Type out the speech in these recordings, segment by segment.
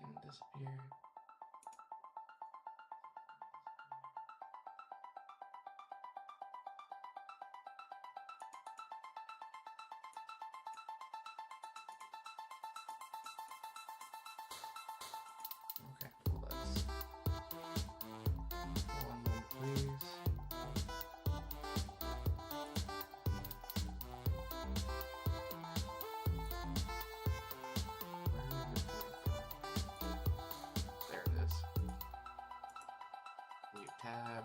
and disappear. Okay, let's one more, please. There it is. New tab.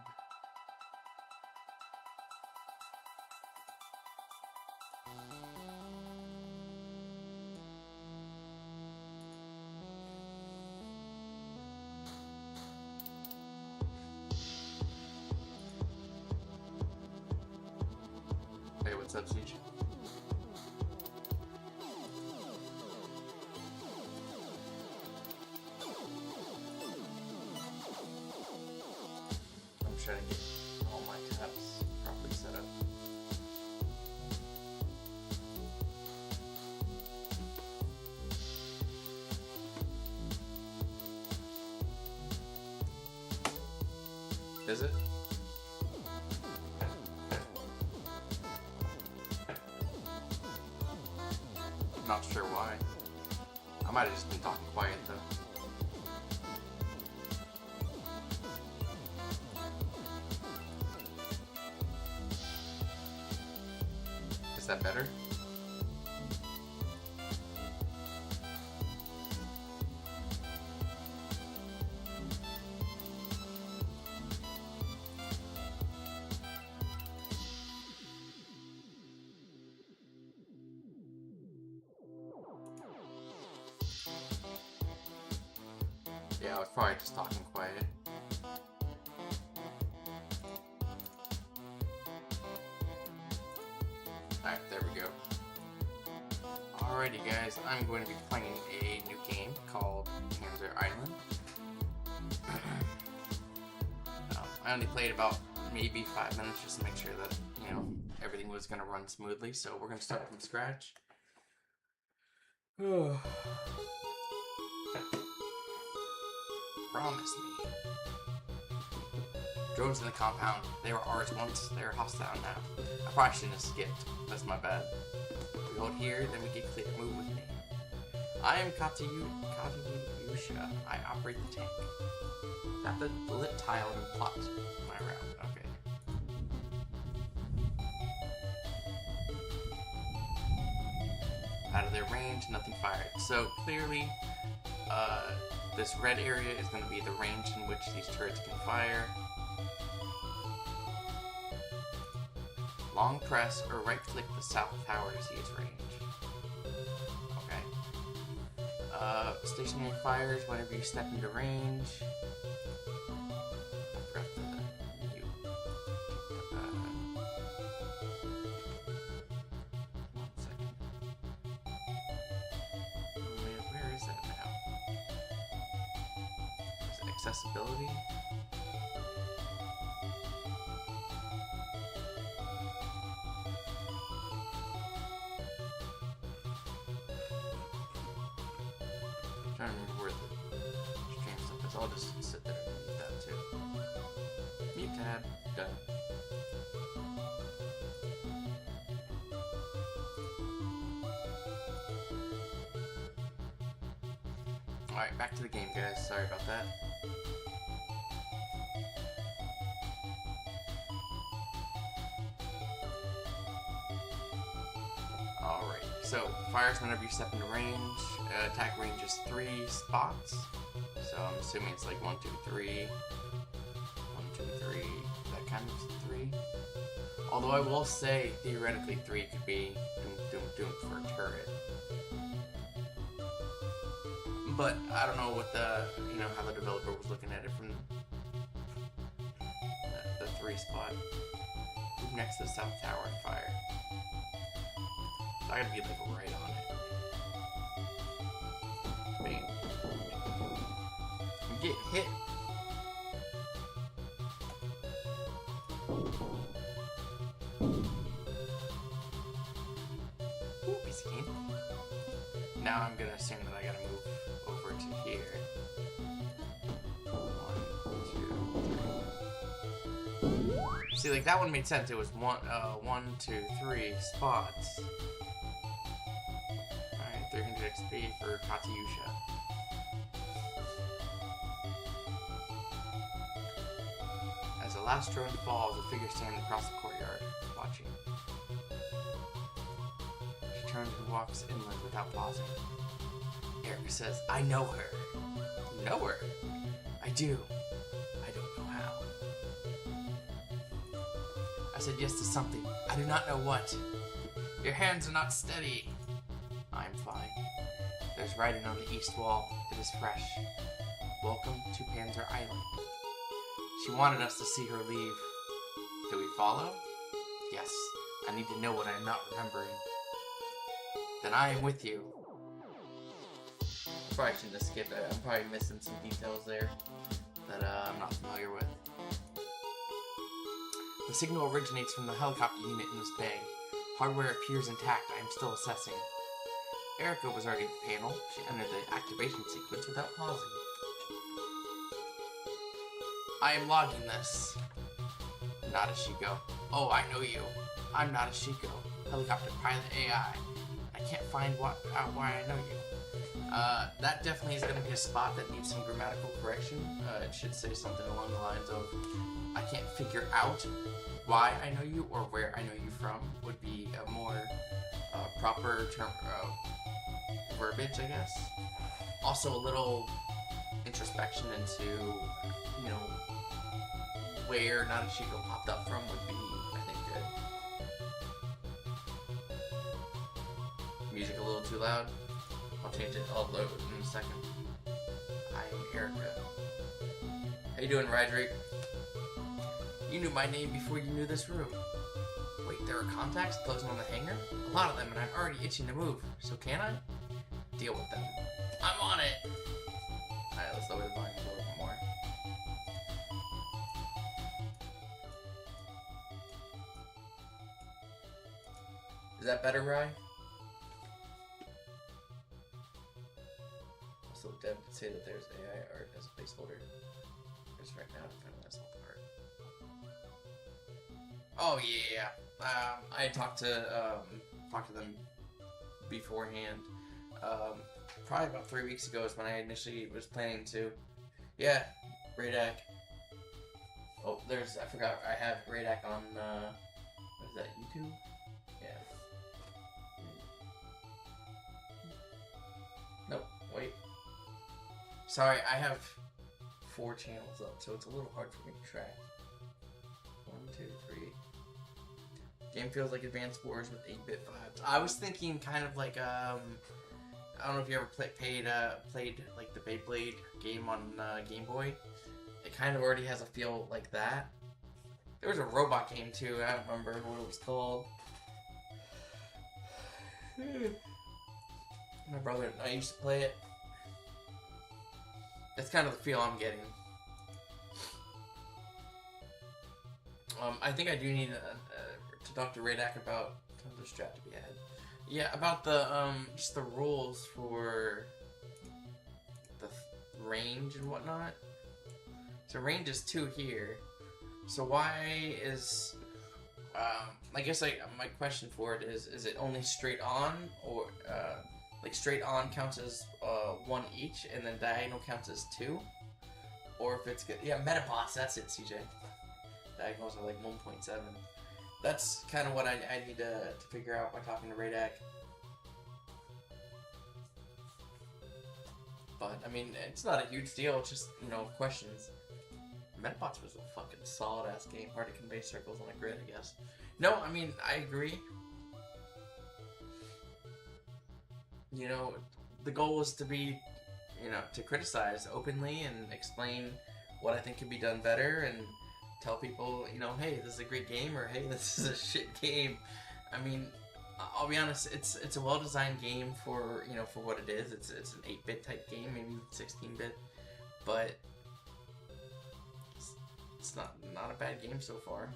Hey, what's up, Siege? I'm trying to get all my tabs properly set up. Is it? Not sure why. I might have just been talking quiet though. Is that better? Yeah, I was probably just talking quiet. Alright, there we go. Alrighty guys, I'm going to be playing a new game called Panzer Island. I only played about maybe 5 minutes just to make sure that, you know, everything was going to run smoothly, so we're going to start from scratch. Promise me. Drones in the compound. They were ours once. They're hostile now. I probably shouldn't have skipped. That's my bad. We hold here, then we get clear. Move with me. I am Katayusha. I operate the tank. Tap the lit tile and plot my route. Okay. Out of their range, nothing fired. So clearly, this red area is going to be the range in which these turrets can fire. Long press or right click the south tower to see its range. Okay. Stationary fires whenever you step into range. I forgot the mute. One second. Where is that now? Is it accessibility? I'm trying to remember where the stream stuff is. I'll just sit there and mute that too. Mute tab, done. Alright, back to the game, guys. Sorry about that. Alright, so fires whenever you step into range. Attack range is 3 spots. So I'm assuming it's like 1, 2, 3. 1, 2, 3. That kind of 3. Although I will say, theoretically, 3 could be doom for a turret. But I don't know what the, you know, how the developer was looking at it from the 3 spot. Move next to the south tower and fire. So I gotta be like right on it. Bam. I'm getting hit. Ooh, piece of candy. Now I'm gonna assume that I gotta move over to here. 1, 2, 3. See, like that one made sense. It was 1, 2, 3 spots. Alright, 300 XP for Katyusha. As the last drone falls, a figure stands across the courtyard, watching. She turns and walks inland without pausing. Erica says, I know her. You know her? I do. I don't know how. I said yes to something. I do not know what. Your hands are not steady. I'm fine. There's writing on the east wall. It is fresh. Welcome to Panzer Island. She wanted us to see her leave. Do we follow? Yes. I need to know what I'm not remembering. Then I am with you. Probably shouldn't have skipped it. I'm probably missing some details there that I'm not familiar with. The signal originates from the helicopter unit in this bay. Hardware appears intact. I am still assessing. Erica was already at the panel. She entered the activation sequence without pausing. I am logging this. Not Ashiko. Oh, I know you. I'm not Ashiko. Helicopter pilot AI. I can't find why I know you. That definitely is going to be a spot that needs some grammatical correction. It should say something along the lines of, I can't figure out why I know you or where I know you from would be a more proper term, verbiage, I guess. Also a little introspection into, you know, where Nadeshiko popped up from would be, I think, good. Music a little too loud. I'll change it. I'll load it in a second. I'm Erica. How you doing, Roderick? You knew my name before you knew this room. Wait, there are contacts closing on the hangar? A lot of them, and I'm already itching to move. So can I? Deal with them. I'm on it! Alright, let's lower the volume a little bit more. Is that better, Rye? Also, Deb could say that there's AI art as a placeholder. Just right now, to find myself art. Oh yeah. I talked to them beforehand. Probably about 3 weeks ago is when I initially was planning to. Yeah, Radak. Oh, I forgot, I have Radak on, what is that, YouTube? Yeah. Nope, wait. Sorry, I have 4 channels up, so it's a little hard for me to track. 1, 2, 3. Game feels like Advanced Wars with 8-bit vibes. I was thinking kind of like, I don't know if you ever played like the Beyblade game on Game Boy. It kind of already has a feel like that. There was a robot game too. I don't remember what it was called. My brother and I used to play it. That's kind of the feel I'm getting. I think I do need to talk to Radak about the strat to be ahead. Yeah, about the just the rules for the range and whatnot. So range is 2 here. So why is I guess my question for it is it only straight on, or like straight on counts as 1 each, and then diagonal counts as 2, or if it's good? Yeah, Metabots. That's it, CJ. Diagonals are like 1.7. That's kind of what I need to figure out by talking to Radak. But, I mean, it's not a huge deal, it's just, you know, questions. Metabots was a fucking solid-ass game, hard to convey circles on a grid, I guess. No, I mean, I agree. You know, the goal was to be, you know, to criticize openly and explain what I think could be done better, and tell people, you know, hey, this is a great game, or hey, this is a shit game. I mean, I'll be honest, it's a well-designed game for, you know, for what it is. It's an 8-bit type game, maybe 16-bit, but it's not a bad game so far.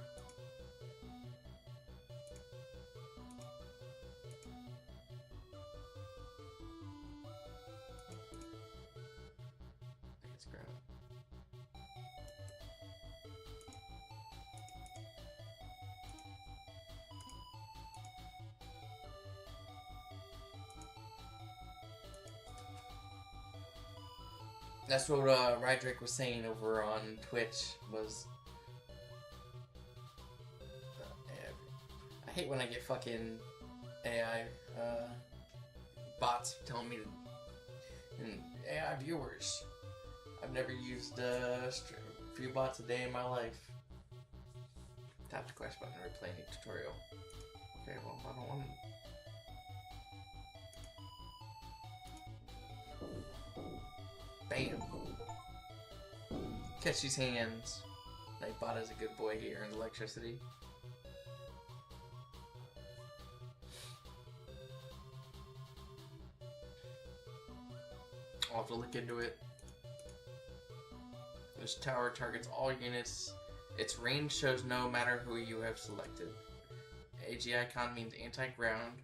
That's what Rydrick was saying over on Twitch was... I hate when I get fucking AI bots telling me to... And AI viewers. I've never used a few bots a day in my life. Tap the quest button to replay any tutorial. Okay, well, I don't want to... Bam! Catch these hands. Nightbot is a good boy, he earns electricity. I'll have to look into it. This tower targets all units. Its range shows no matter who you have selected. AG icon means anti-ground.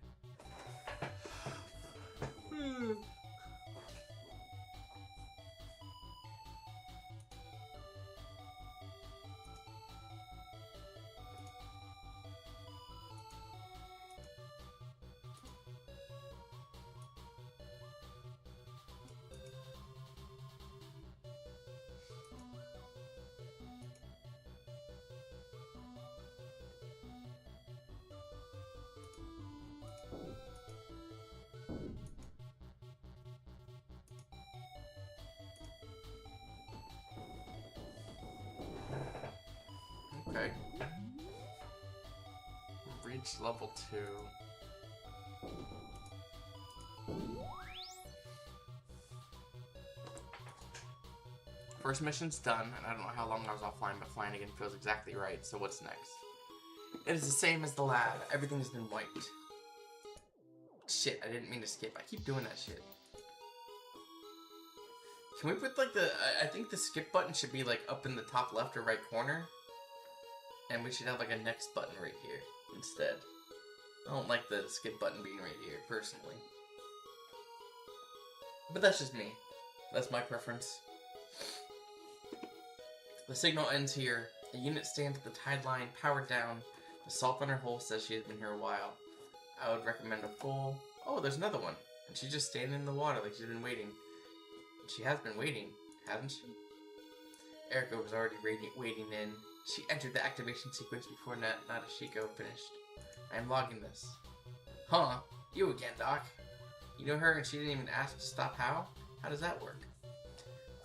Okay. Reach level 2. First mission's done, and I don't know how long I was offline, but flying again feels exactly right, so what's next? It is the same as the lab. Everything has been wiped. Shit, I didn't mean to skip. I keep doing that shit. Can we put, like, I think the skip button should be, like, up in the top left or right corner. And we should have, like, a next button right here instead. I don't like the skip button being right here, personally. But that's just me. That's my preference. The signal ends here. The unit stands at the tide line, powered down. The salt on her hull says she has been here a while. I would recommend a full... Oh, there's another one. And she's just standing in the water like she's been waiting. She has been waiting, hasn't she? Erica was already waiting in. She entered the activation sequence before Nadeshiko finished. I am logging this. Huh? You again, Doc. You know her and she didn't even ask to stop how? How does that work?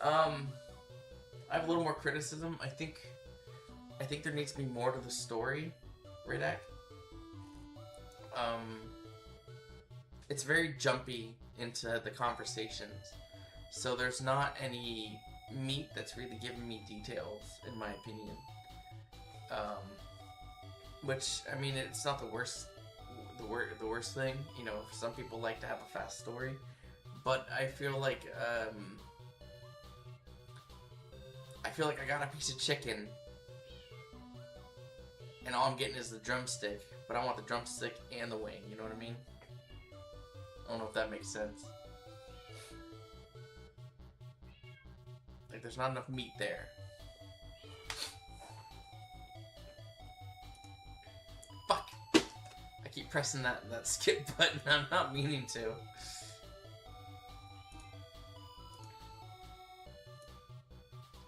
I have a little more criticism. I think there needs to be more to the story, Ridak. It's very jumpy into the conversations. So there's not any meat that's really giving me details, in my opinion. Which, I mean, it's not the worst thing. You know, some people like to have a fast story. But I feel like I got a piece of chicken, and all I'm getting is the drumstick, but I want the drumstick and the wing, you know what I mean? I don't know if that makes sense. Like, there's not enough meat there. Fuck! I keep pressing that skip button, I'm not meaning to.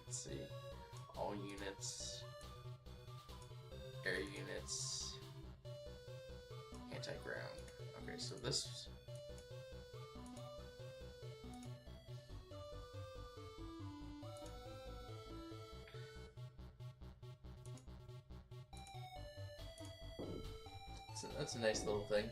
Let's see. All units. Air units. Anti-ground. Okay, so this... That's a nice little thing.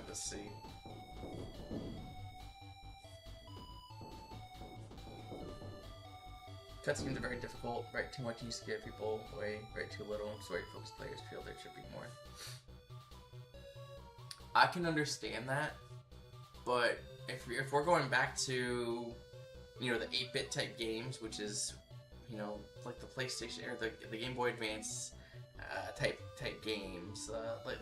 Let's see. Cutscenes are very difficult. Write too much and you scare people away. Write too little and story focused players feel there should be more. I can understand that, but if we're going back to, you know, the 8-bit type games, which is, you know, like the PlayStation or the Game Boy Advance type games,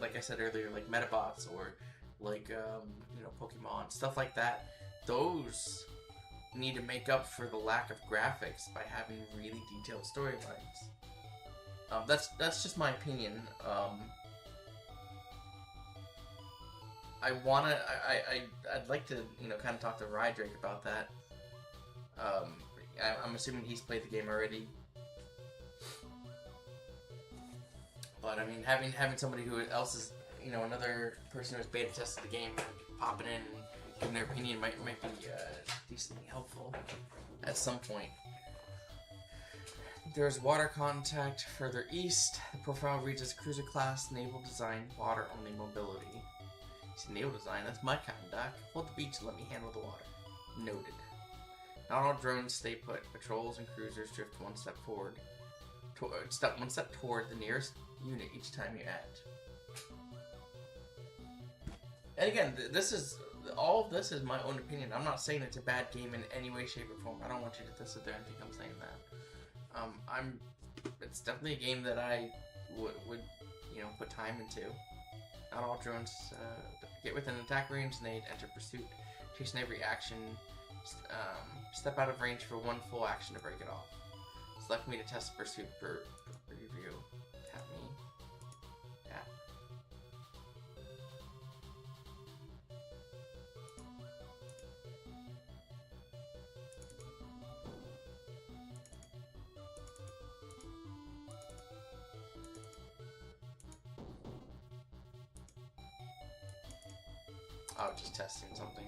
like I said earlier, like Metabots or like you know, Pokemon, stuff like that. Those need to make up for the lack of graphics by having really detailed storylines. That's just my opinion. I'd like to, you know, kind of talk to Rydrake about that. I'm assuming he's played the game already. But I mean, having somebody who else is, you know, another person who's beta tested the game, popping in and giving their opinion might be decently helpful at some point. There's water contact further east. The profile reads as cruiser class, naval design, water only mobility. It's naval design, that's my kind of dock. Hold the beach and let me handle the water. Noted. Not all drones stay put. Patrols and cruisers drift one step forward. One step toward the nearest unit each time you act. And again, all of this is my own opinion. I'm not saying it's a bad game in any way, shape, or form. I don't want you to sit there and think I'm saying that. It's definitely a game that I would you know, put time into. Not all drones get within attack range and they enter pursuit. Chasing every action. Step out of range for one full action to break it off. Select me to test pursuit per review. Tap me. Tap. Oh, just testing something.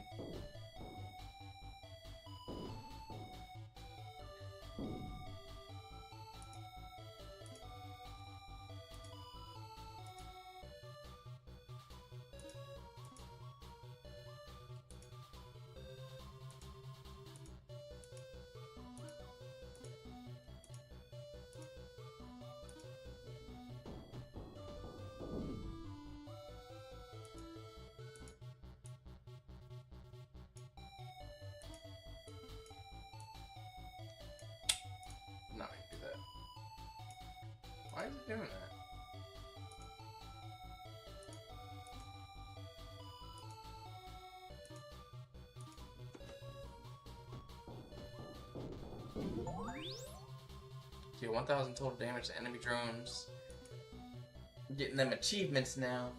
I'm not gonna do that. Why is it doing that? Deal 1,000 total damage to enemy drones. I'm getting them achievements now.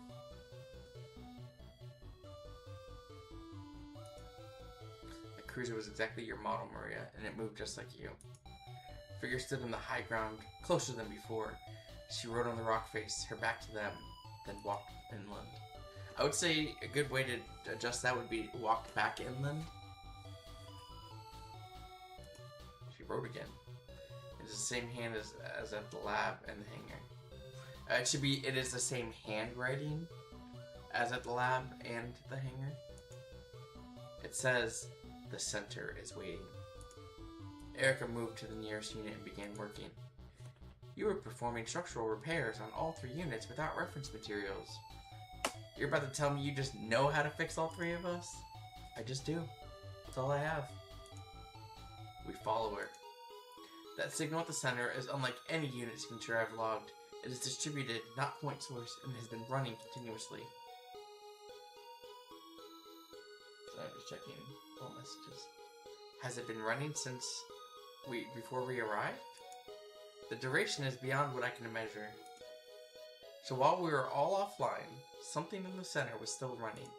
The cruiser was exactly your model, Maria, and it moved just like you. Figure stood on the high ground, closer than before. She rode on the rock face, her back to them, then walked inland. I would say a good way to adjust that would be walked back inland. She rode again. It is the same hand as at the lab and the hangar. It is the same handwriting as at the lab and the hangar. It says, the center is waiting. Erica moved to the nearest unit and began working. You were performing structural repairs on all 3 units without reference materials. You're about to tell me you just know how to fix all 3 of us? I just do. That's all I have. We follow her. That signal at the center is unlike any unit signature I've logged. It is distributed, not point source, and has been running continuously. So I'm just checking all messages. Has it been running since before we arrived? The duration is beyond what I can measure. So while we were all offline, something in the center was still running.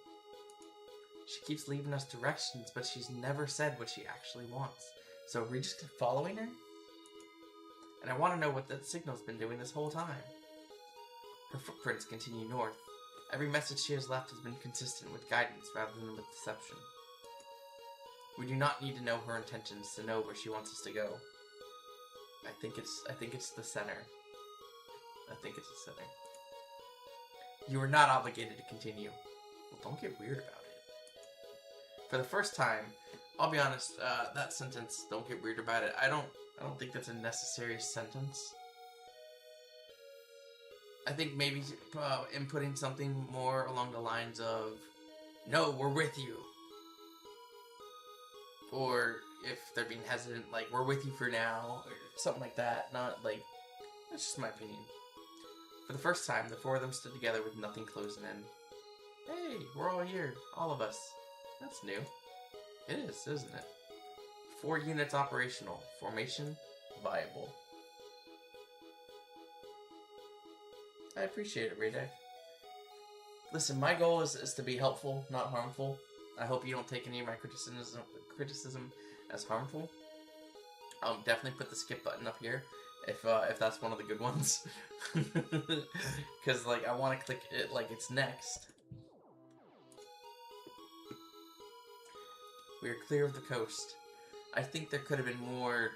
She keeps leaving us directions, but she's never said what she actually wants. So we're just following her? And I want to know what that signal's been doing this whole time. Her footprints continue north. Every message she has left has been consistent with guidance rather than with deception. We do not need to know her intentions to know where she wants us to go. I think it's the center. I think it's the center. You are not obligated to continue. Well, don't get weird about it. For the first time, I'll be honest, that sentence, don't get weird about it, I don't think that's a necessary sentence. I think maybe inputting something more along the lines of, no, we're with you. or if they're being hesitant, like, we're with you for now, or something like that. Not, like, that's just my opinion. For the first time, the four of them stood together with nothing closing in. Hey, we're all here. All of us. That's new. It is, isn't it? 4 units operational. Formation viable. I appreciate it, Radek. Listen, my goal is to be helpful, not harmful. I hope you don't take any of my criticism as harmful. Definitely put the skip button up here if that's one of the good ones. Because, like, I want to click it like it's next. We are clear of the coast. I think there could have been more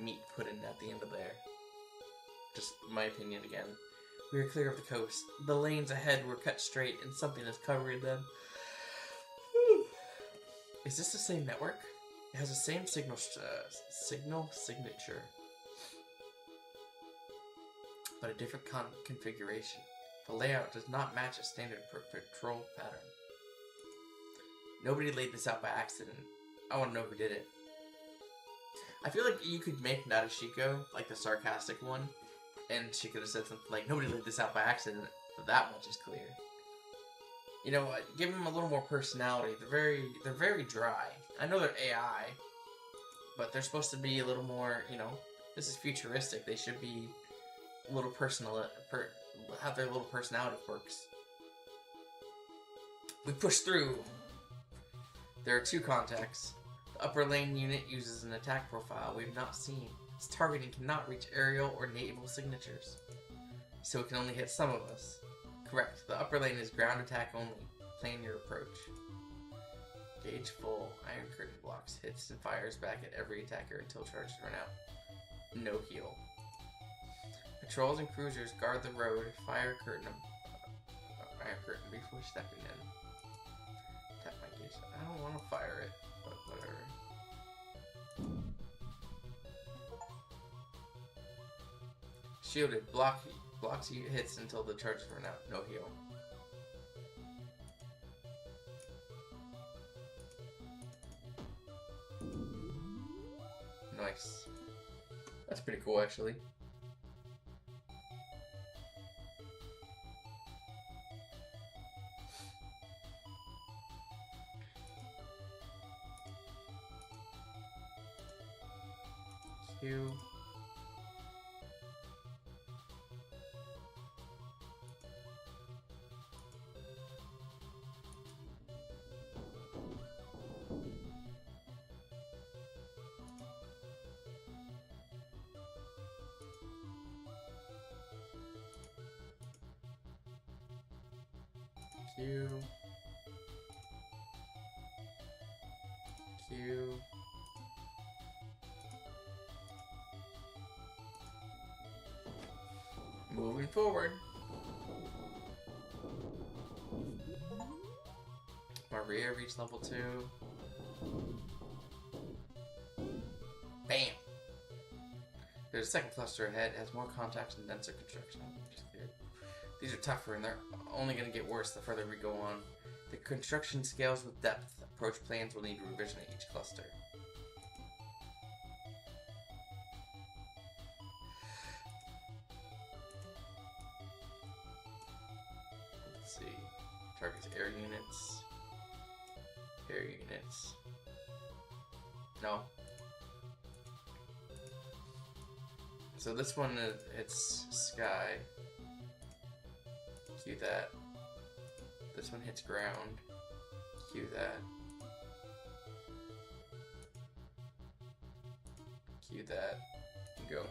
meat put in at the end of there. Just my opinion again. We are clear of the coast. The lanes ahead were cut straight and something is covering them. Is this the same network? It has the same signal signature, but a different configuration. The layout does not match a standard patrol pattern. Nobody laid this out by accident. I want to know who did it. I feel like you could make Nadeshiko, like the sarcastic one, and she could have said something like, nobody laid this out by accident, but that much is clear. You know what? Give them a little more personality. They're very dry. I know they're AI, but they're supposed to be a little more, you know, this is futuristic. They should be a little have their little personality quirks. We push through. There are 2 contacts. The upper lane unit uses an attack profile we've not seen. Its targeting cannot reach aerial or naval signatures, so it can only hit some of us. Correct. The upper lane is ground attack only. Plan your approach. Gauge full. Iron curtain blocks hits and fires back at every attacker until charges run out. No heal. Patrols and cruisers guard the road. Fire curtain. Iron curtain before stepping in. Tap my gauge. I don't want to fire it, but whatever. Shielded. Blocks hits until the charges run out. No heal. Nice. That's pretty cool, actually. Q. Q. Q. Moving forward. Maria reached level 2. Bam! There's a second cluster ahead. It has more contacts and denser construction. These are tougher, and they're only going to get worse the further we go on. The construction scales with depth. Approach plans will need revision at each cluster. Let's see. Targets air units. Air units. No. So this one, it's sky. Cue that. This one hits ground. Cue that. Cue that. Go.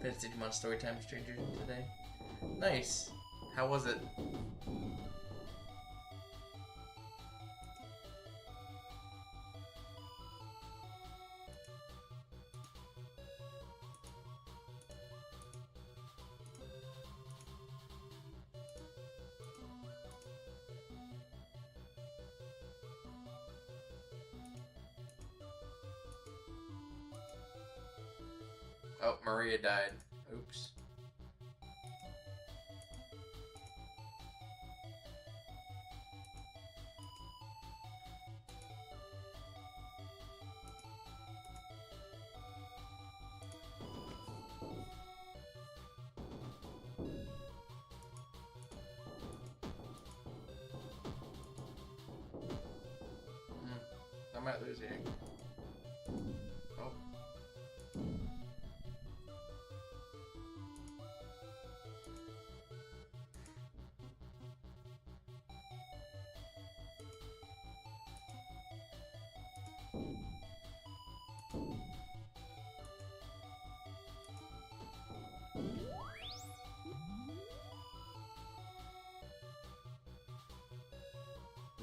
Finished 60 months story time stranger today. Nice. How was it? Oh, Maria died. Oops. might lose here. Oh.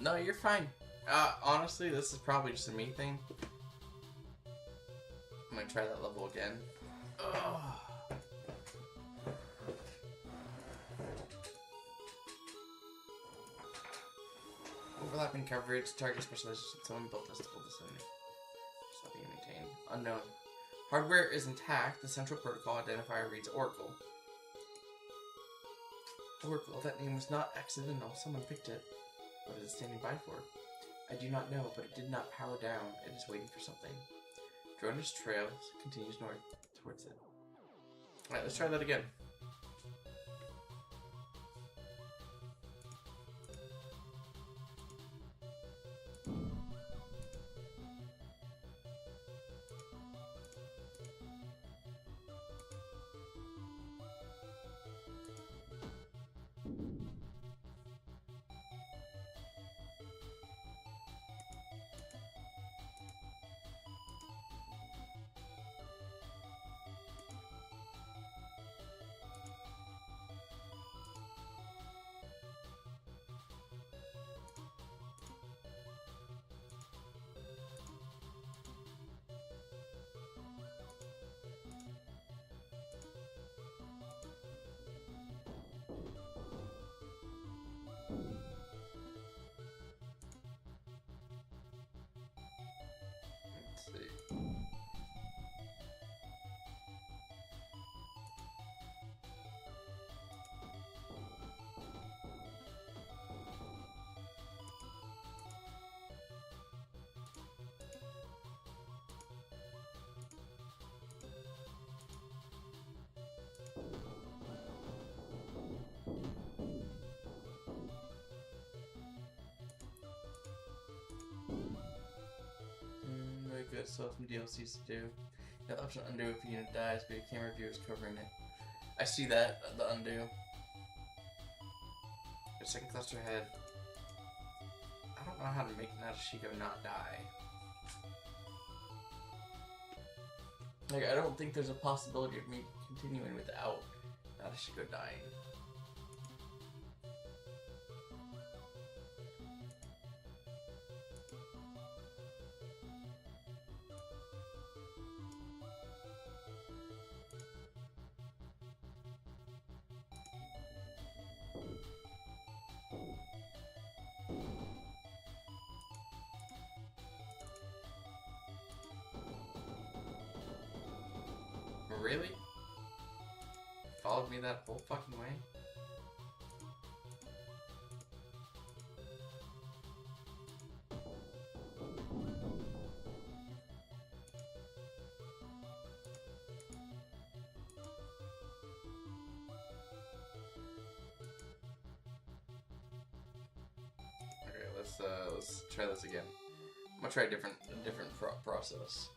No, you're fine. Honestly, this is probably just a me thing. I'm gonna try that level again. Ugh. Overlapping coverage, target specialization, someone built this to build this in. It's not being maintained. Unknown. Hardware is intact. The central protocol identifier reads Oracle. Oracle, that name was not accidental. Someone picked it. What is it standing by for? I do not know, but it did not power down. It is waiting for something. Droner's trail continues north towards it. Alright, let's try that again. Let's see. Very good. So some DLCs to do. You have the option to undo if a unit dies, but your camera view is covering it. I see that, the undo. The second cluster head. I don't know how to make Nadeshiko not die. Like, I don't think there's a possibility of me continuing without Nadeshiko dying. Really? Followed me that whole fucking way? Okay, let's try this again. I'm gonna try a different process.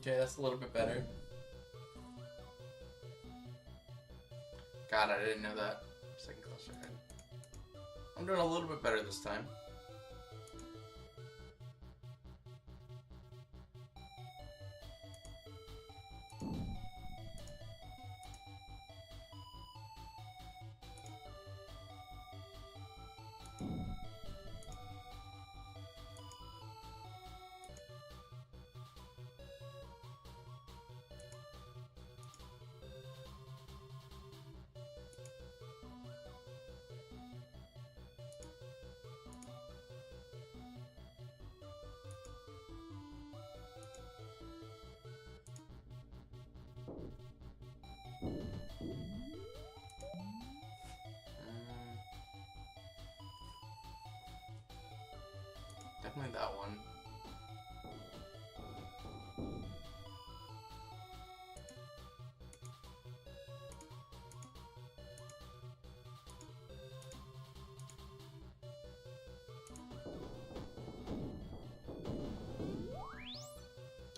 Okay, that's a little bit better. God, I didn't know that. Second cluster head. I'm doing a little bit better this time. Definitely that one.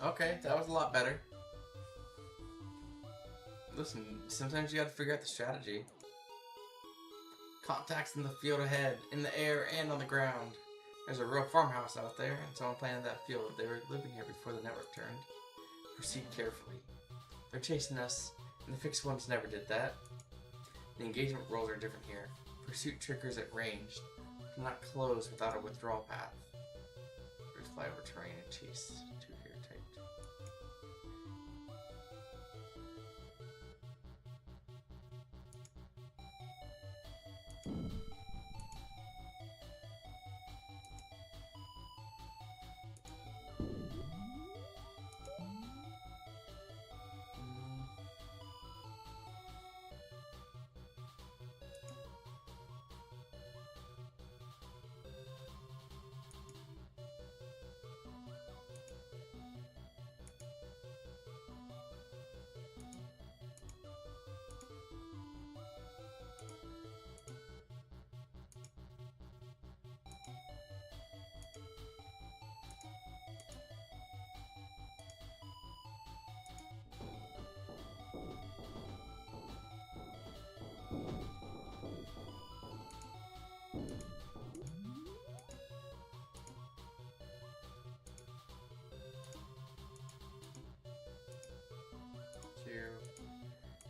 Okay, that was a lot better. Listen, sometimes you gotta figure out the strategy. Contacts in the field ahead, in the air, and on the ground. There's a real farmhouse out there, and someone planted that field. They were living here before the network turned. Proceed carefully. They're chasing us, and the fixed ones never did that. The engagement rules are different here. Pursuit triggers at range. Do not close without a withdrawal path. There's fly over terrain and chase. Two here typed.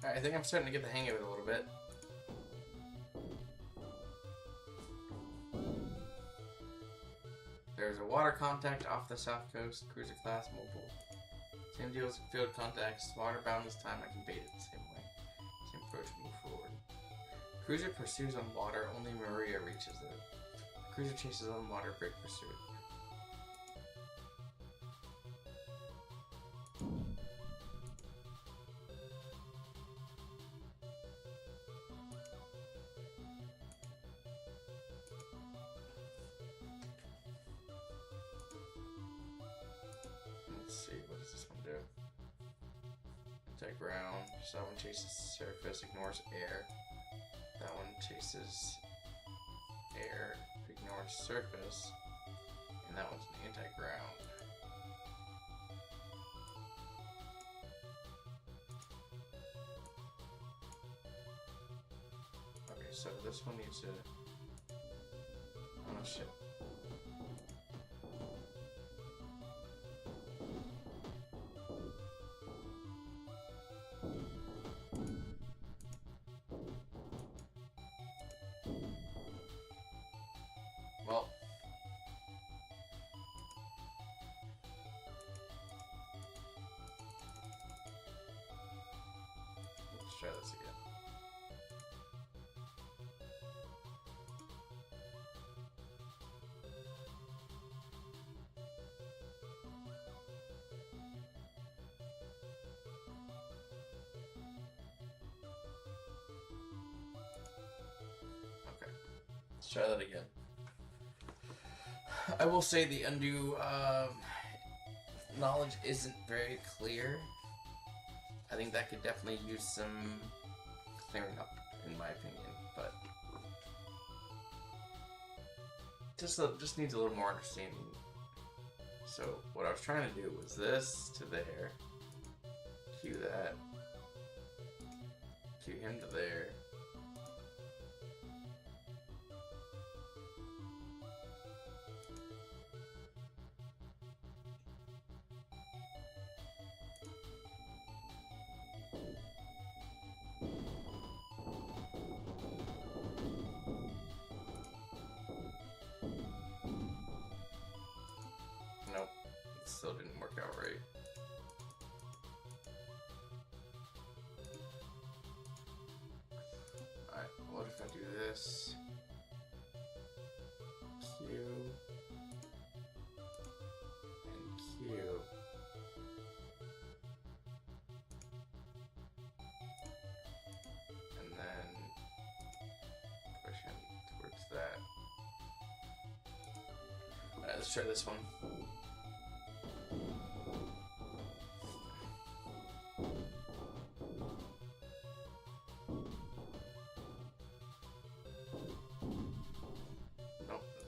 Alright, I think I'm starting to get the hang of it a little bit. There's a water contact off the south coast, cruiser class mobile. Same deal as field contacts, water bound this time, I can bait it the same way. Same approach, move forward. Cruiser pursues on water, only Maria reaches it. Cruiser chases on water, break pursuit. Let's see, what does this one do? Attack ground, so that one chases surface, ignores air. That one chases air, ignores surface, and that one's an anti-ground. Okay, so this one needs to... Oh shit. Well, let's try this again. Okay, let's try that again. I will say the undue knowledge isn't very clear. I think that could definitely use some clearing up, in my opinion, but just needs a little more understanding. So what I was trying to do was this to there, Cue that. Cue him to there. Nope, it still didn't work out right. Alright, what if I do this? Q and Q. And then push him towards that. Alright, let's try this one.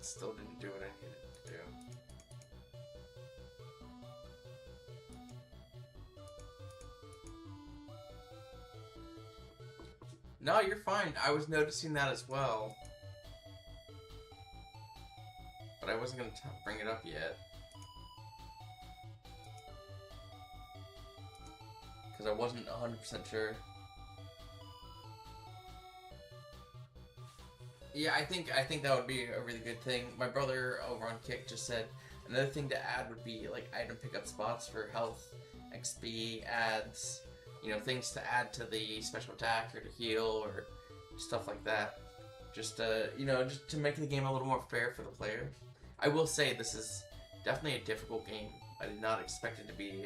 Still didn't do what I needed to do. No, you're fine. I was noticing that as well. But I wasn't going to bring it up yet. Because I wasn't 100% sure. Yeah, I think that would be a really good thing. My brother over on Kick just said another thing to add would be like item pickup spots for health, XP, ads, you know, things to add to the special attack or to heal or stuff like that. Just you know, just to make the game a little more fair for the player. I will say this is definitely a difficult game. I did not expect it to be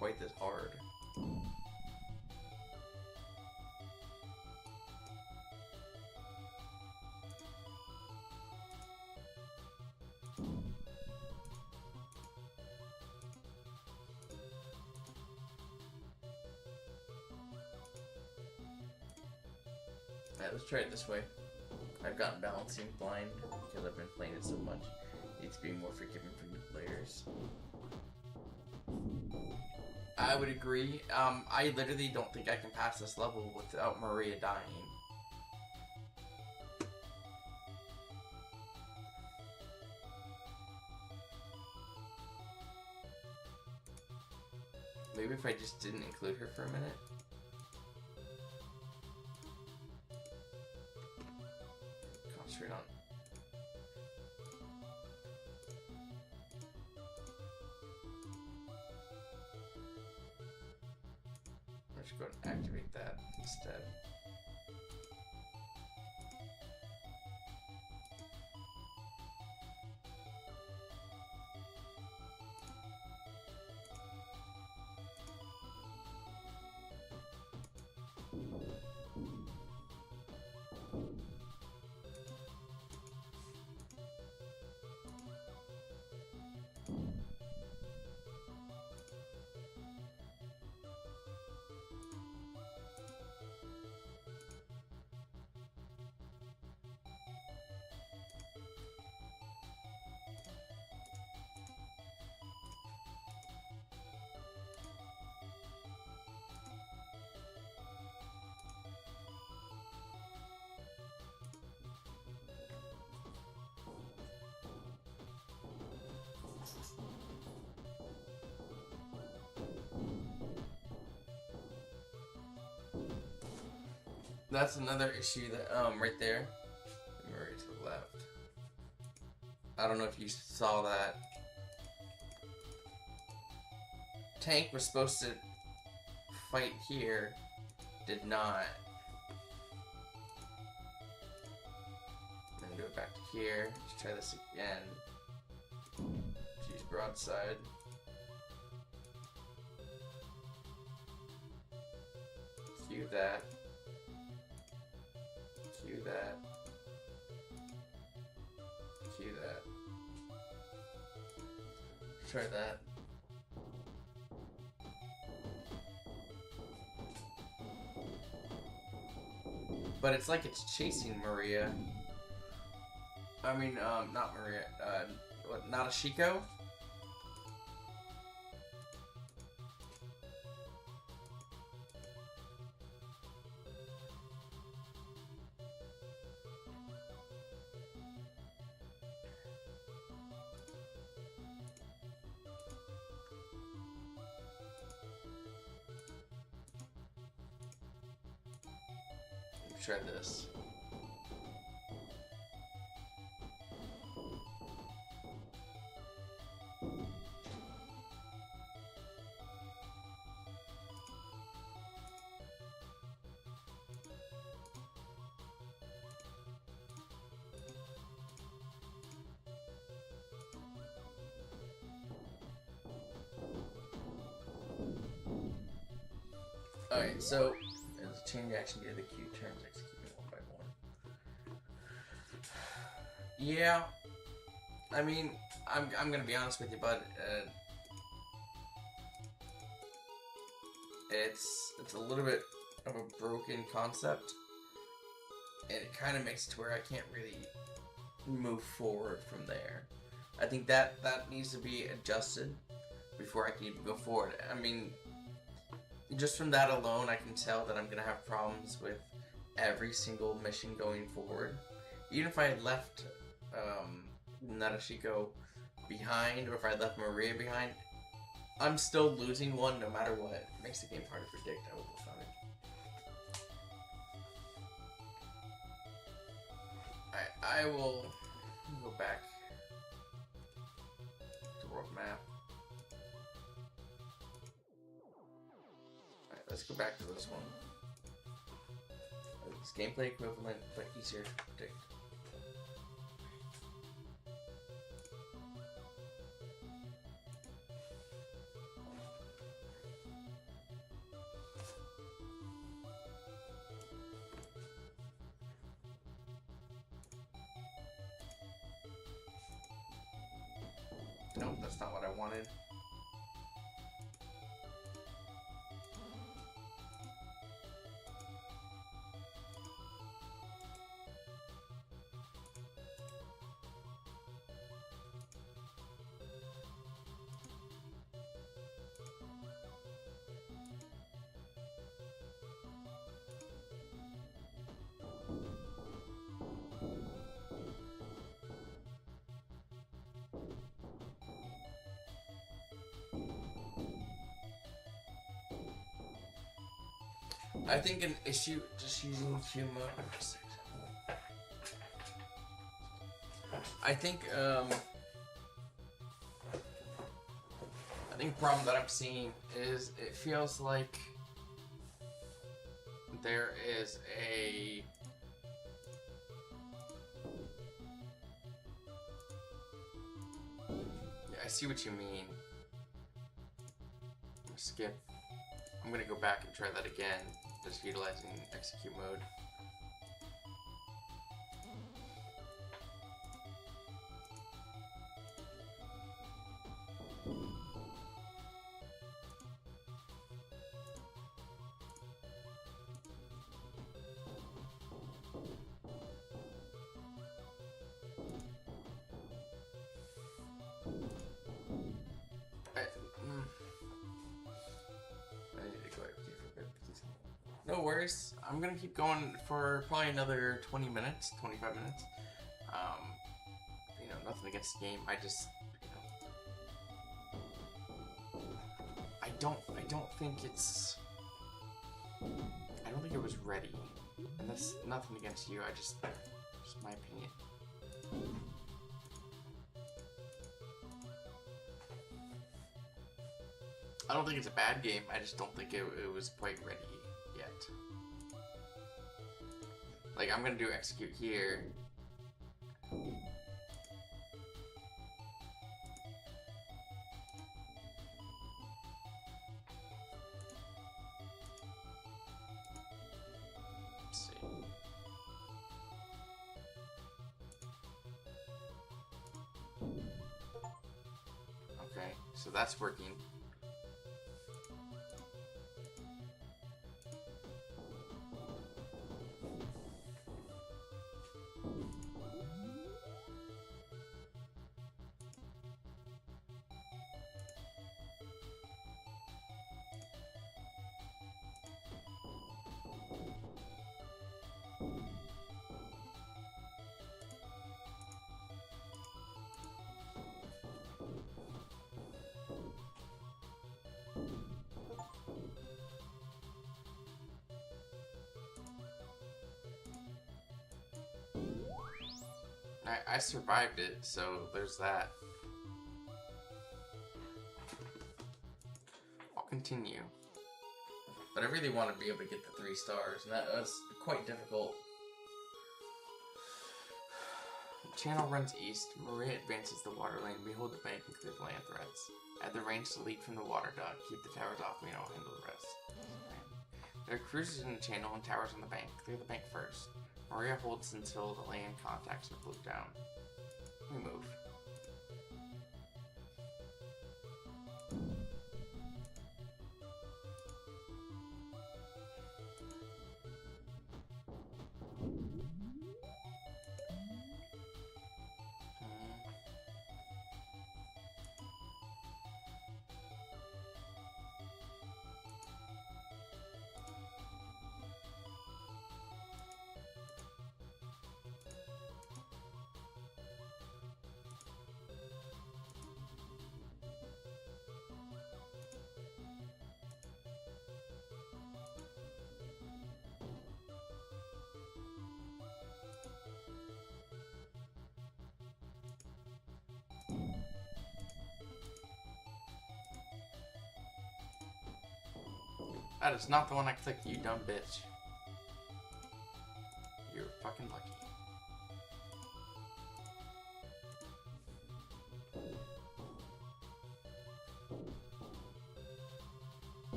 quite this hard. Alright, let's try it this way. I've gotten balancing blind because I've been playing it so much. It needs to be more forgiving for new players. I would agree. I literally don't think I can pass this level without Maria dying. Maybe if I just didn't include her for a minute. Concentrate on. I'm just going to activate that instead. That's another issue that right there. Right to the left. I don't know if you saw that. Tank was supposed to fight here, did not. Then go back to here. Let's try this again. Use broadside. Cue that. Cue that. Cue that. Try that. But it's like it's chasing Maria. I mean, not Maria. What? Not Ashiko? try this. Alright, so as a change action gear, the Q turns executing one by one. Yeah, I mean, I'm gonna be honest with you, bud. It's a little bit of a broken concept, and it kind of makes it to where I can't really move forward from there. I think that needs to be adjusted before I can even go forward. I mean, just from that alone, I can tell that I'm gonna have problems with every single mission going forward. Even if I had left Nadeshiko behind, or if I had left Maria behind, I'm still losing one no matter what. It makes the game hard to predict. I will find it. I will go back to world map. Alright, let's go back to this one. It's gameplay equivalent, but easier to predict. Nope, that's not what I wanted. I think an issue just using Q mode. I think the problem that I'm seeing is it feels like there is a I see what you mean. Skip. I'm gonna go back and try that again, just utilizing execute mode. No worries. I'm gonna keep going for probably another 20 minutes, 25 minutes. You know, nothing against the game. I just, you know, I don't think it's. I don't think it was ready, and that's nothing against you. I just my opinion. I don't think it's a bad game. I just don't think it was quite ready yet. Like, I'm gonna do execute here. Let's see. Okay, so that's working. I survived it, so there's that. I'll continue. But I really want to be able to get the 3 stars, and that's quite difficult. The channel runs east. Maria advances the water lane. We hold the bank and clear the land threats. At the range to lead from the water dock. Keep the towers off me and I'll handle the rest. There are cruisers in the channel and towers on the bank. Clear the bank first. Maria holds until the land contacts are glued down. We move. That is not the one I clicked, you dumb bitch. You're fucking lucky.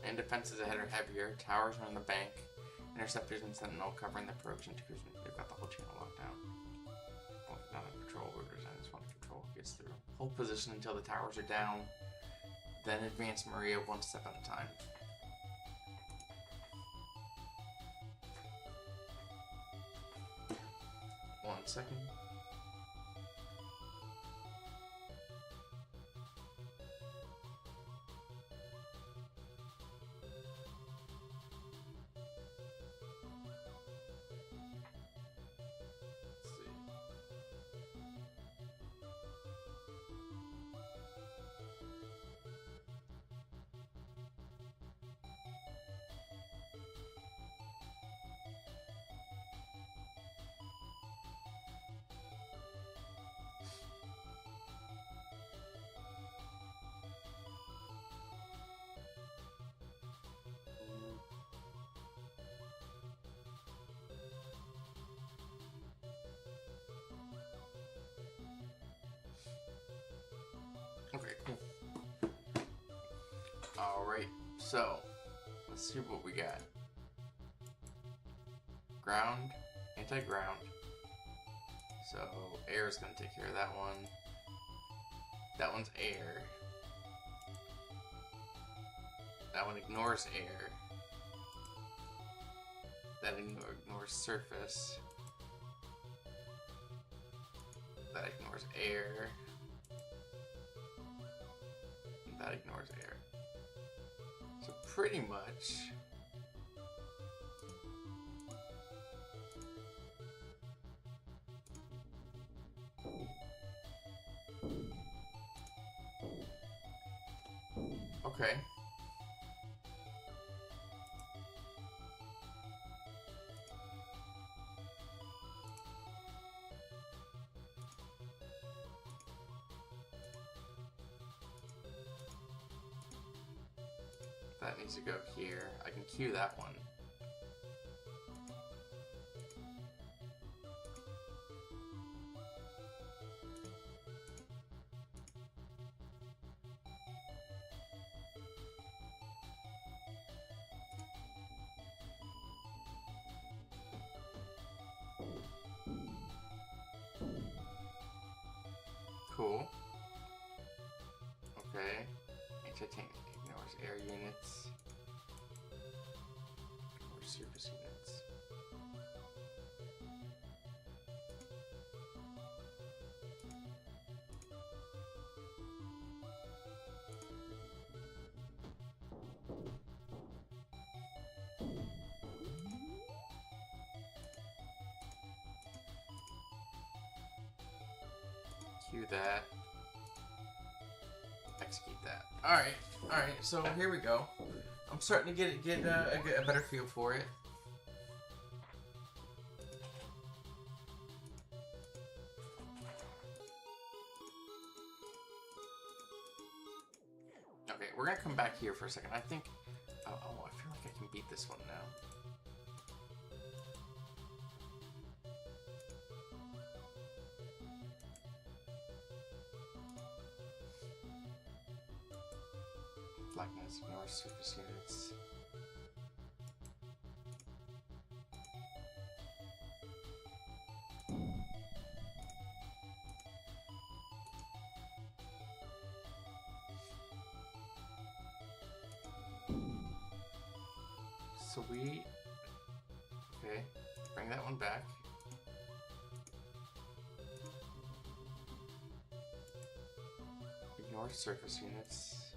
And defenses ahead are heavier. Towers are on the bank. Interceptors and sentinel covering the approach into cruising. They've got the whole channel locked down. Well, not in control orders. I just want to control who gets through. Hold position until the towers are down. Then advance Maria one step at a time. One second. Okay, cool. Alright, so let's see what we got. Ground, anti-ground. So air is gonna take care of that one. That one's air. That one ignores air. That ignores surface. That ignores air. That ignores air. So pretty much okay. That needs to go here. I can queue that one. Cool. Okay. Anti-tank ignores air units. Ignores surface units. Queue that. Execute that. Alright, so here we go. I'm starting to get a better feel for it. we're gonna come back here for a second. I think. Oh, I feel like I can beat this one now. Blackness, ignore surface units. So okay, bring that one back. Ignore surface units.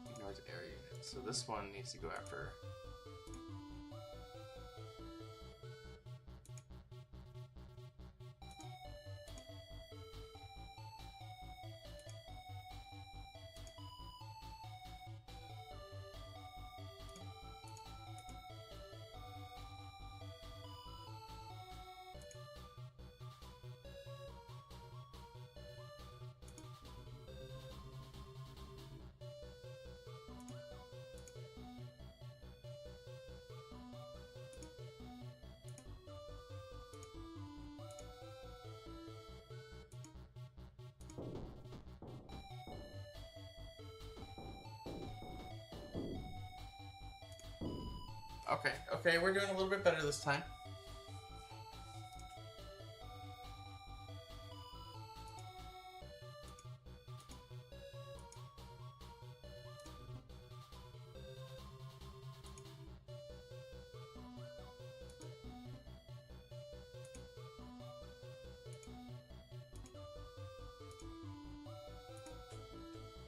Ignores area units. So this one needs to go after. Okay, we're doing a little bit better this time.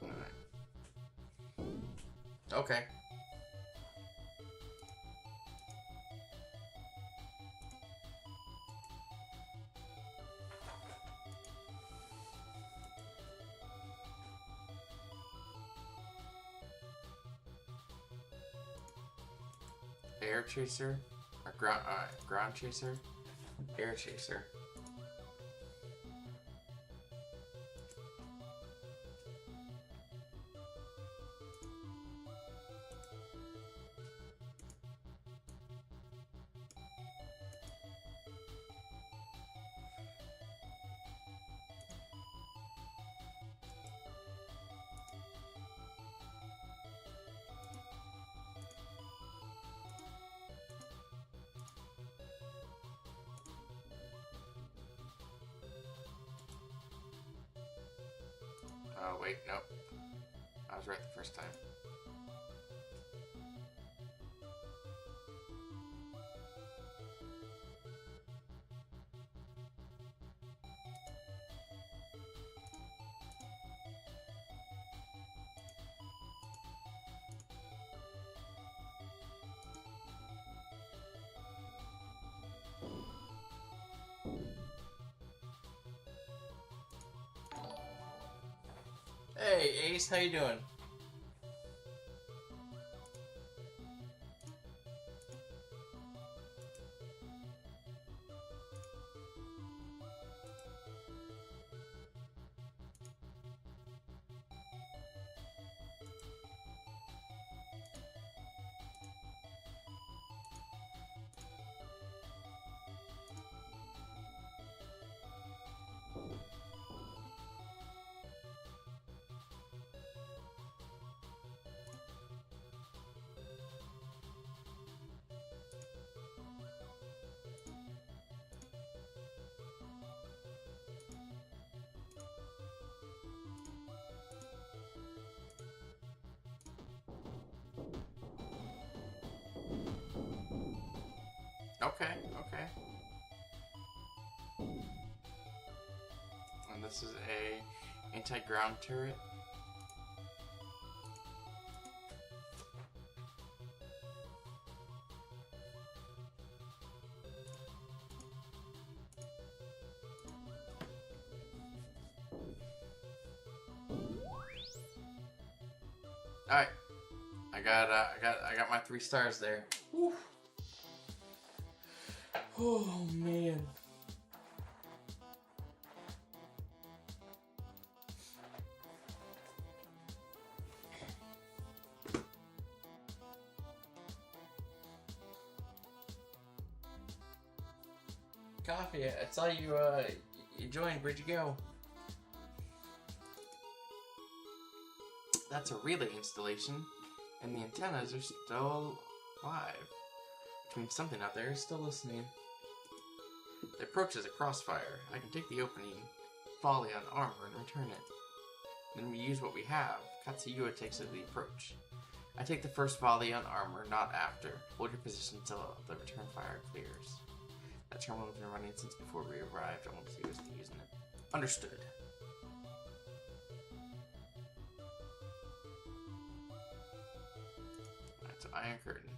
All right. Okay. Air chaser, or ground chaser, air chaser. Oh, wait, nope. I was right the first time. Hey, Ace, how you doing? Okay, okay. And this is a anti-ground turret. All right, I got my 3 stars there. Whew. Oh man. coffee. I saw you, you joined. Where'd you go? That's a relay installation, and the antennas are still alive. Which means something out there is still listening. The approach is a crossfire. I can take the opening volley on armor and return it. Then we use what we have. Katsuyua takes the approach. I take the first volley on armor, not after. Hold your position until the return fire clears. That terminal has been running since before we arrived. I won't see who's using it. Understood. That's an Iron Curtain.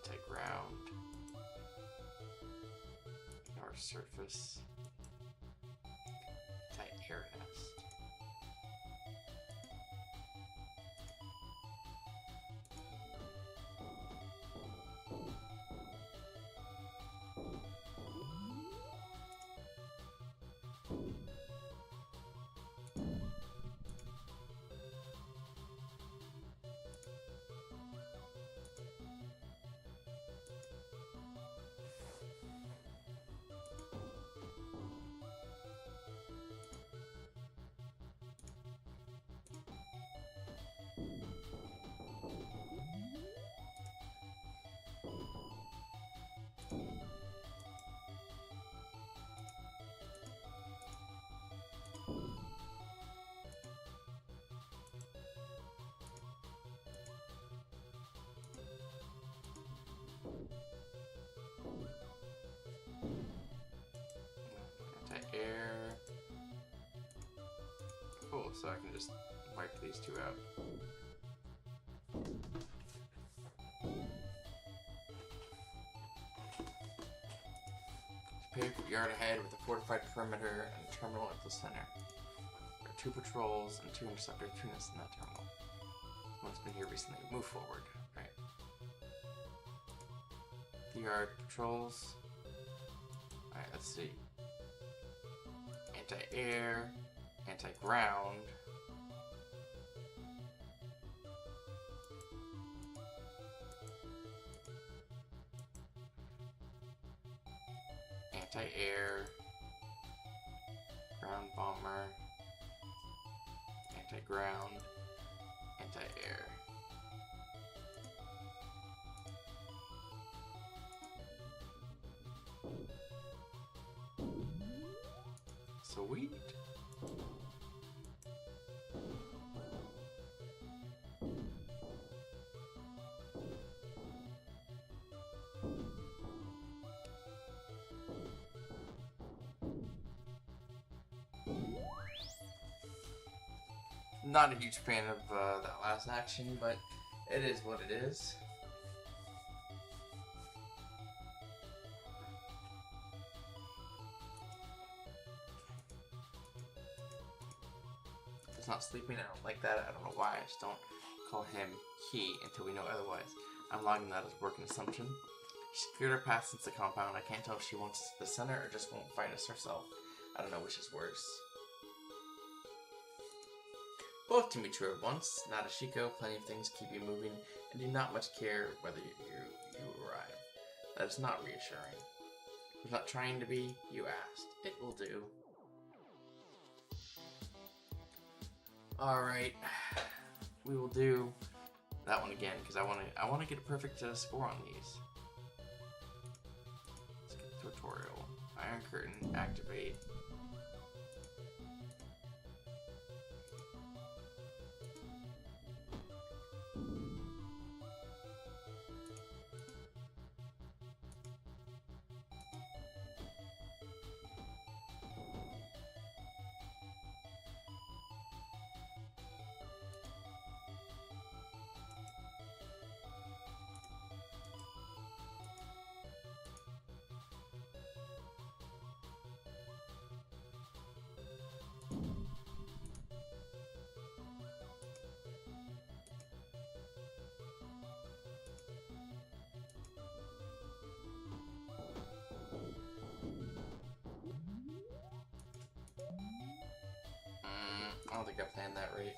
Anti-ground, north surface, anti-air nest. Air. Cool, so I can just wipe these two out. Pave yard ahead with a fortified perimeter and a terminal at the center. There are 2 patrols and 2 interceptor tuners in that terminal. One's been here recently. Move forward. Right. The yard patrols. Alright, let's see. Anti-air, anti-ground. Anti-air, ground bomber, anti-ground, anti-air. Sweet. Not a huge fan of that last action, but it is what it is. He's not sleeping, I don't like that. I don't know why, I just don't call him he until we know otherwise. I'm logging that as working assumption. She's cleared her path since the compound. I can't tell if she wants us to the center or just won't fight us herself. I don't know which is worse. Both can be true at once. Not a Shiko, plenty of things keep you moving, and do not much care whether you arrive. That is not reassuring. I'm not trying to be, you asked. It will do. Alright. We will do that one again, because I want to get a perfect score on these. Let's get the tutorial. Iron Curtain, activate. don't think I planned that right.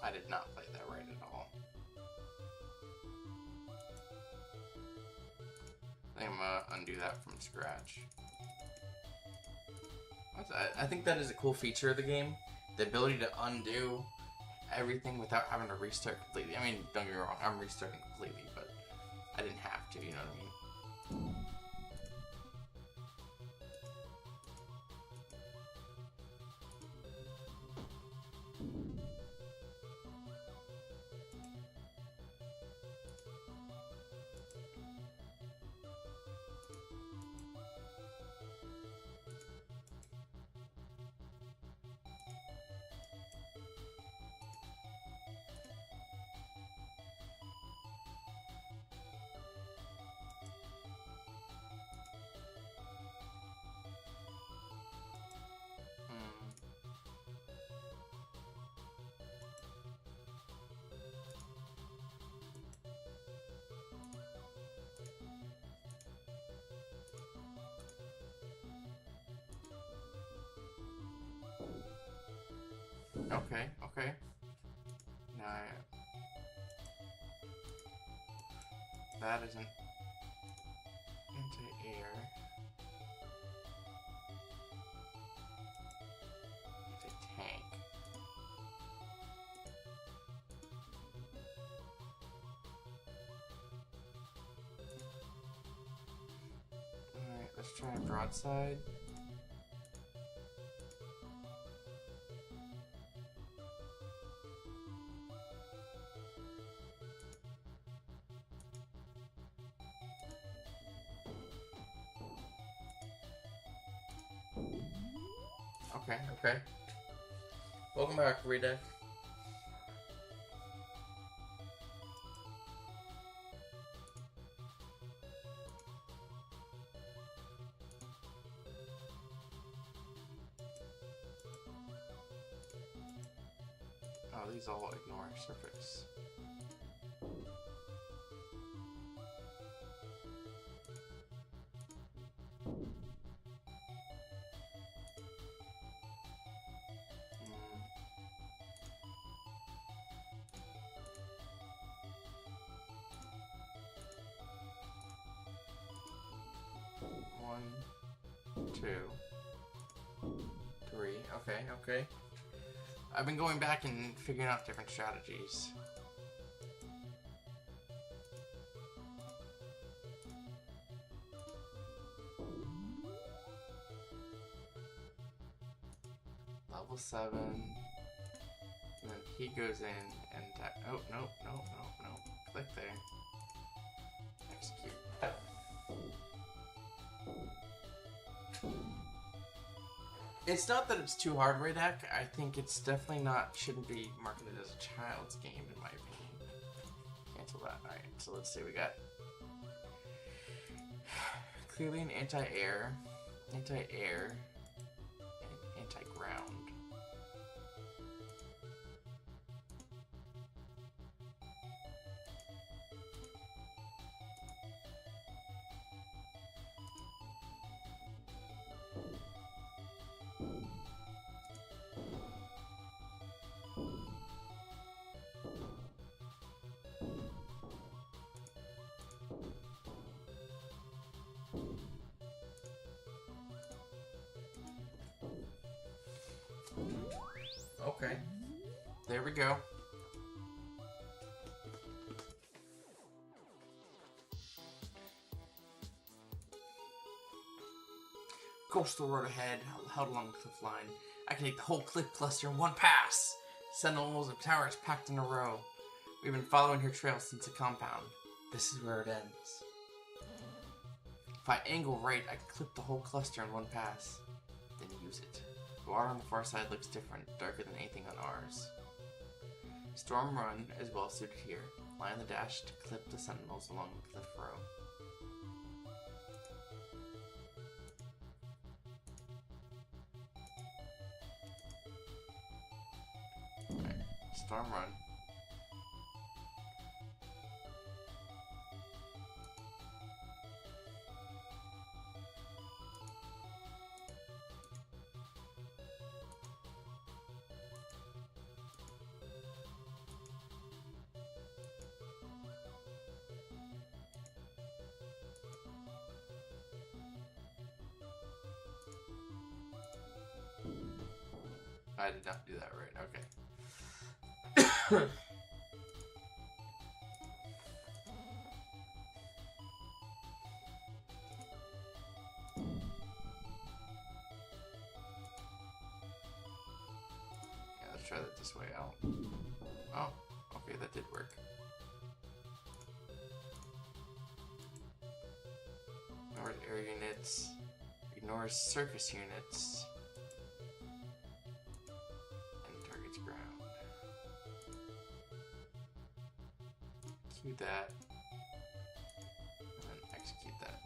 I did not play that right at all. I think I'm gonna undo that from scratch. I think that is a cool feature of the game. The ability to undo everything without having to restart completely. I mean, don't get me wrong, I'm restarting completely, but I didn't have to, you know what I mean? Okay, okay. Now that isn't anti-air. It's a tank. Alright, let's try a broadside. Okay, okay. Welcome back, Rita. Oh, these all ignore surface. One, two, three. Okay, okay. I've been going back and figuring out different strategies. Level 7. And then he goes in and oh, no, no, no, no. Click there. Execute. It's not that it's too hard, Radak. I think it's definitely not, shouldn't be marketed as a child's game, in my opinion. Cancel that. Alright, so let's see, we got clearly an anti-air, and anti-ground. Okay, there we go. Coastal road ahead, held along the cliff line. I can take the whole cliff cluster in one pass. Sentinels and towers packed in a row. We've been following your trail since the compound. This is where it ends. If I angle right, I can clip the whole cluster in one pass. Then use it. The water on the far side looks different, darker than anything on ours. Storm Run is well suited here. Line the dash to clip the sentinels along the cliff row. Alright, Storm Run. I did not do that right, okay. Yeah, let's try that this way out. Oh, okay, that did work. Ignores air units. Ignores surface units. Ground. Cue that, and then execute that.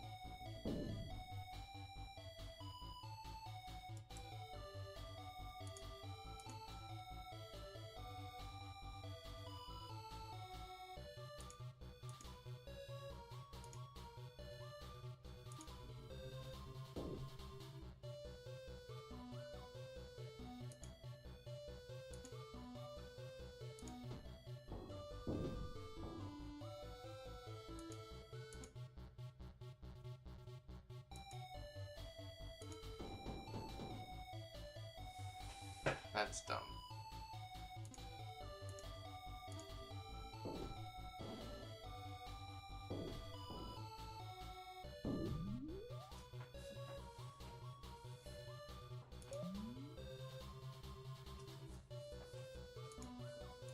That's dumb.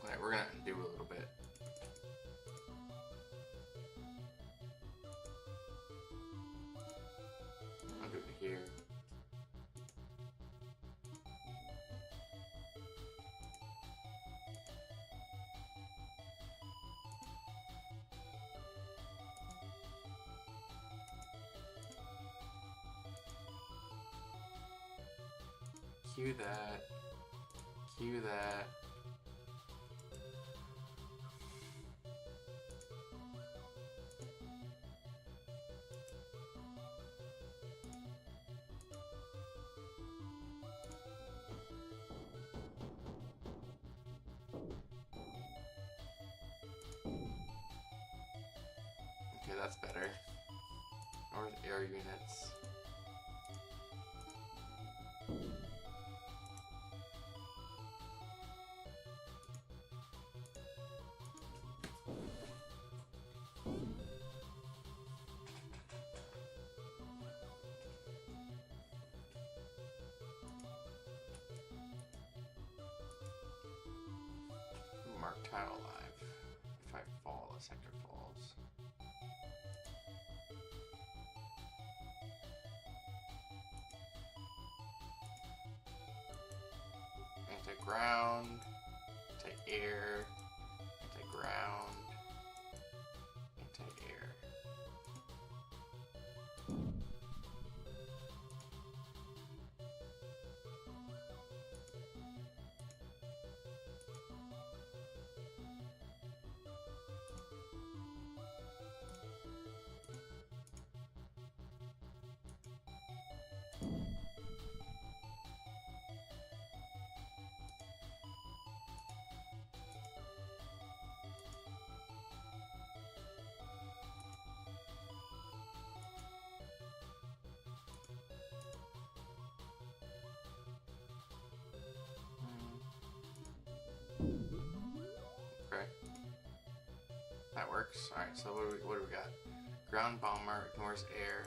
Alright, we're gonna do a little bit. I'll do it here. Cue that. Cue that. Okay, that's better. North air units. Mark tile alive. If I fall, a sector falls. Anti-ground, anti-air, anti-ground, anti-air. Okay. That works. Alright, so what do we got? Ground bomber, ignores air,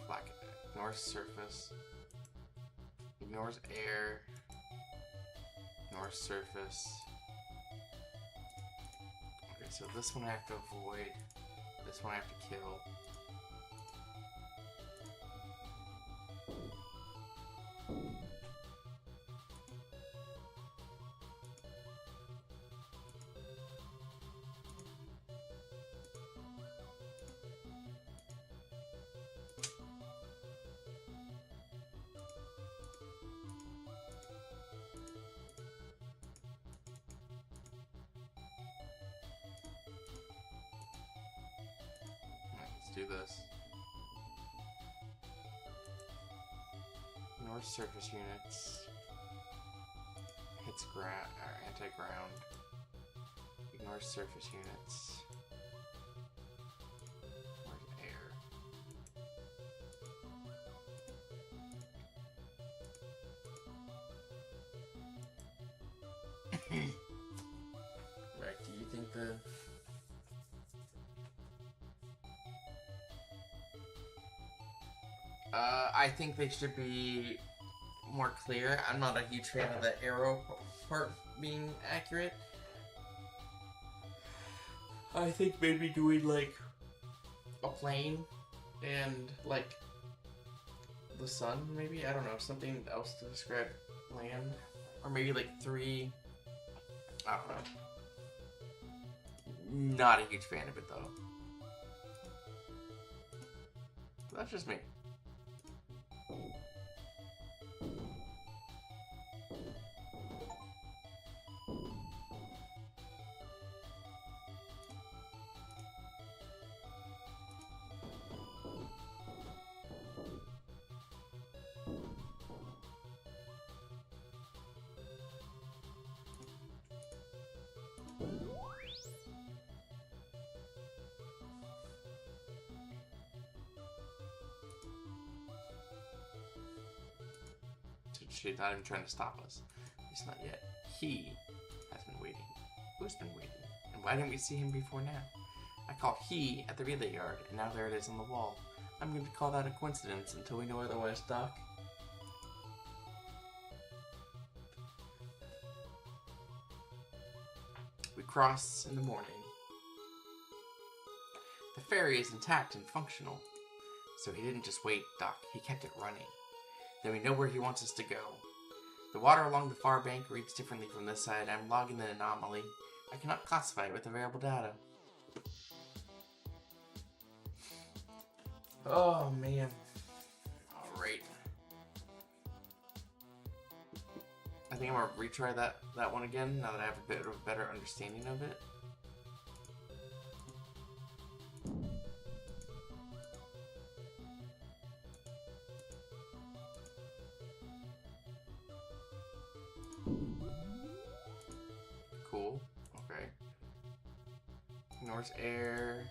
flak Ignores surface. Ignores air. Ignores surface. Okay, so this one I have to avoid. This one I have to kill. Do this. Ignore surface units. Hits ground or anti-ground. Ignore surface units. Ignores air. Right, do you think the I think they should be more clear. I'm not a huge fan of the arrow part being accurate. I think maybe doing like a plane and like the sun, maybe? I don't know, something else to describe land. Or maybe like 3, I don't know. Not a huge fan of it though. That's just me. She's not even trying to stop us. At least not yet. He has been waiting. Who's been waiting? And why didn't we see him before now? I called he at the relay yard, and now there it is on the wall. I'm going to call that a coincidence until we know otherwise, Doc. We cross in the morning. The ferry is intact and functional. So he didn't just wait, Doc. He kept it running. Then we know where he wants us to go. The water along the far bank reads differently from this side. I'm logging the anomaly. I cannot classify it with available data. Oh, man. Alright. I think I'm going to retry that one again, now that I have a bit of a better understanding of it. Cool. Okay. Ignores air.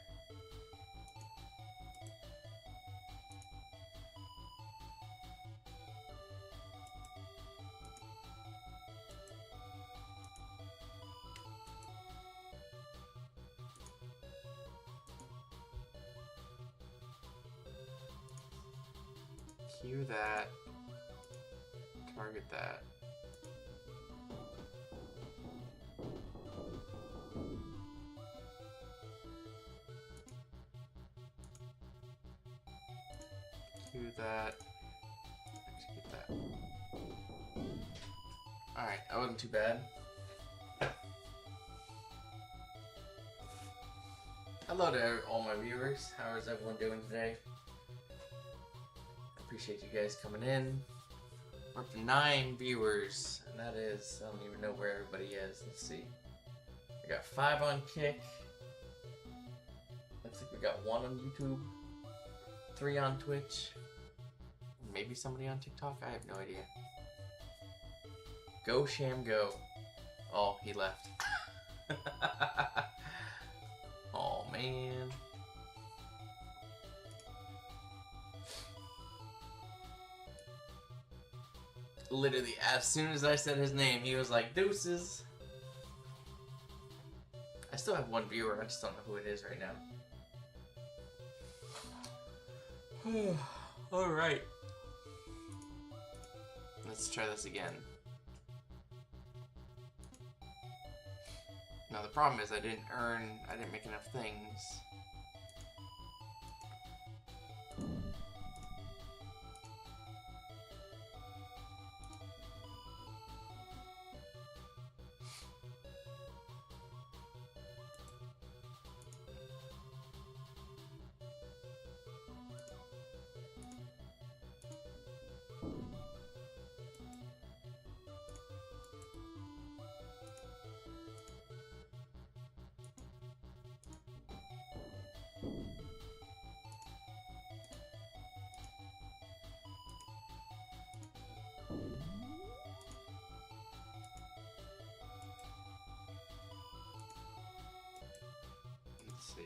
Cue that. Target that. Cue that. Execute that. Alright, that wasn't too bad. Hello to all my viewers. How is everyone doing today? Appreciate you guys coming in. We're up to 9 viewers, and that is, I don't even know where everybody is. Let's see. We got 5 on Kick. Looks like we got 1 on YouTube, 3 on Twitch, maybe somebody on TikTok. I have no idea. Go Sham Go. Oh, he left. Oh man. Literally, as soon as I said his name, he was like, deuces. I still have 1 viewer, I just don't know who it is right now. Alright. Let's try this again. Now the problem is I didn't make enough things. Let's see.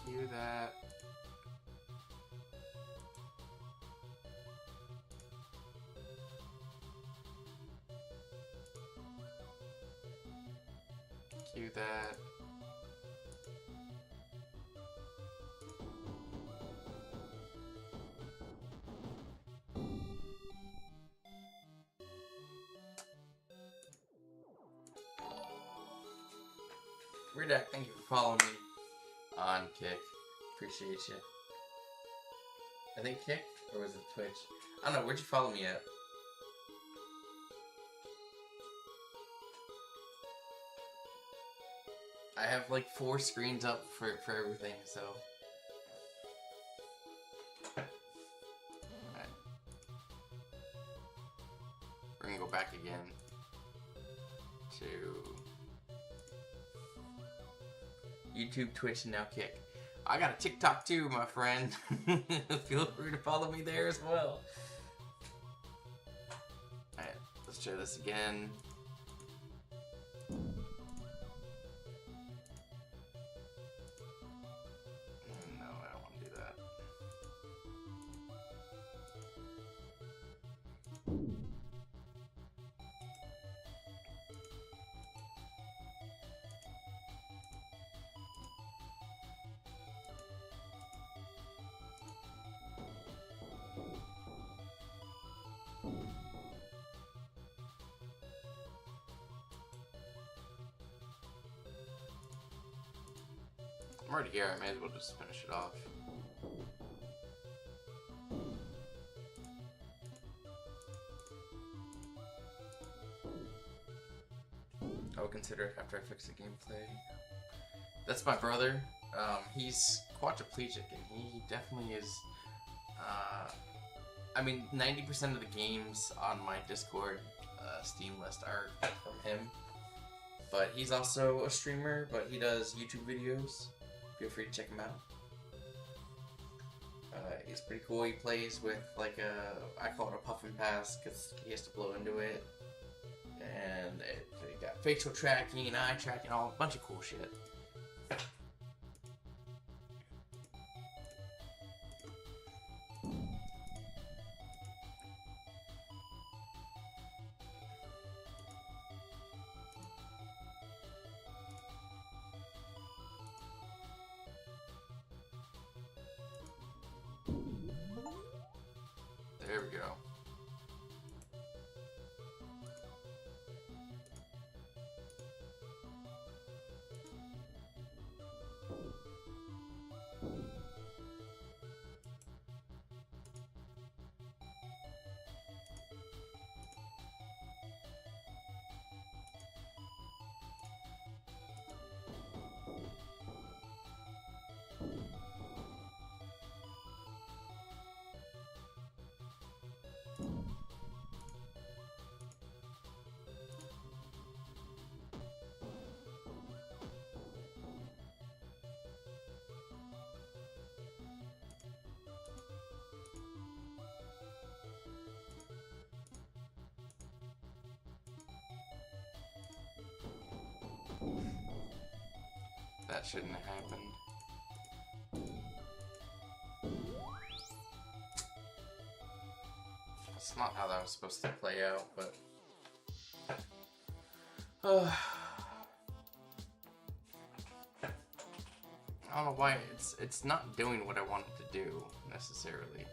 Cue that. Cue that. Redact, thank you for following me on Kick. Appreciate you. I think Kick, or was it Twitch? I don't know, where'd you follow me at? I have like 4 screens up for everything, so. Alright. We're gonna go back again to YouTube, Twitch, and now Kick. I got a TikTok too, my friend. Feel free to follow me there as well. Alright, let's try this again. No, I don't want to do that. I'm already here, I may as well just finish it off. I will consider it after I fix the gameplay. That's my brother. He's quadriplegic and he definitely is, I mean, 90% of the games on my Discord Steam list are from him. But he's also a streamer, but he does YouTube videos. Feel free to check him out. He's pretty cool. He plays with like I call it a puff and pass because he has to blow into it. And it got facial tracking and eye tracking, all a bunch of cool shit. There we go. that shouldn't have happened. That's not how that was supposed to play out, but... I don't know why it's not doing what I want it to do, necessarily.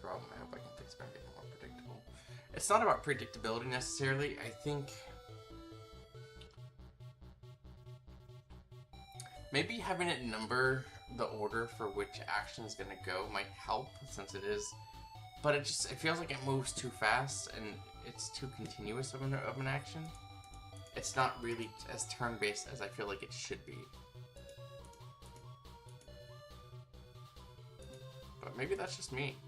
Problem I hope I can fix by making it more predictable. It's not about predictability necessarily. I think maybe having it number the order for which action is going to go might help, since it is, but it feels like it moves too fast and it's too continuous of an action. It's not really as turn-based as I feel like it should be. But maybe that's just me.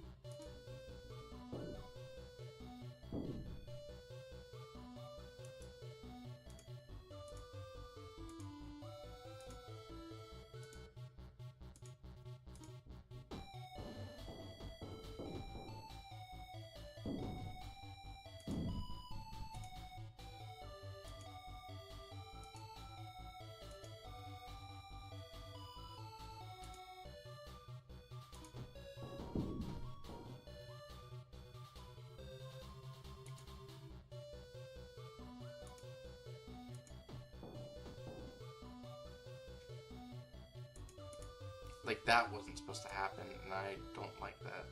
Like, that wasn't supposed to happen, and I don't like that.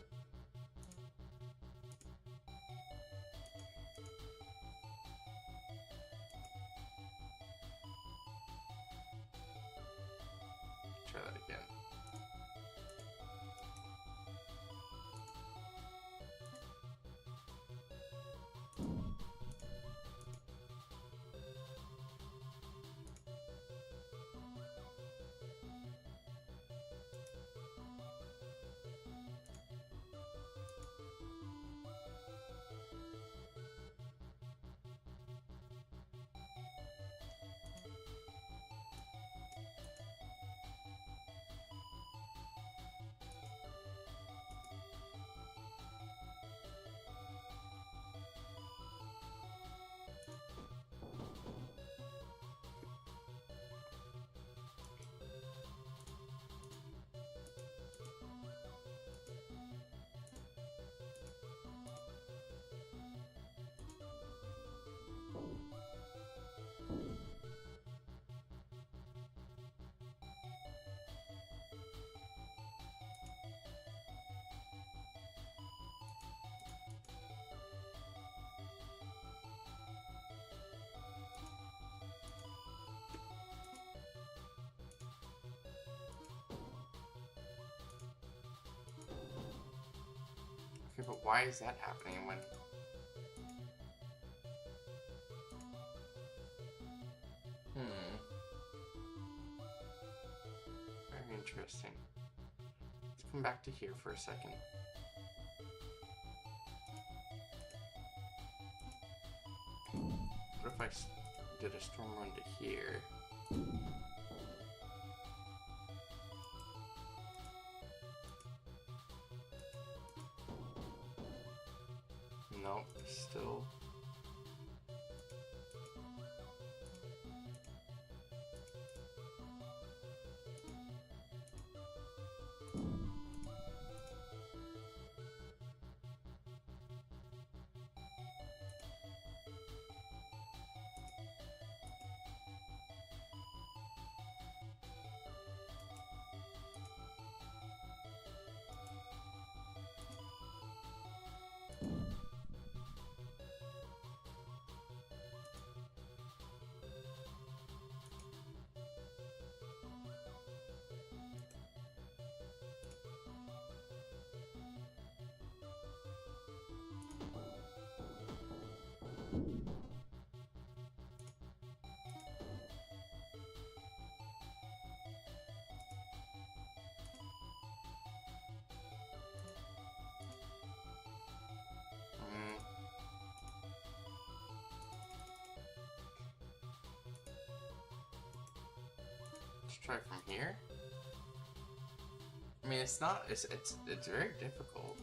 Try that again. Okay, but why is that happening when... Very interesting. Let's come back to here for a second. What if I did a storm run to here? Nope, still. try from here. I mean, it's not. It's very difficult.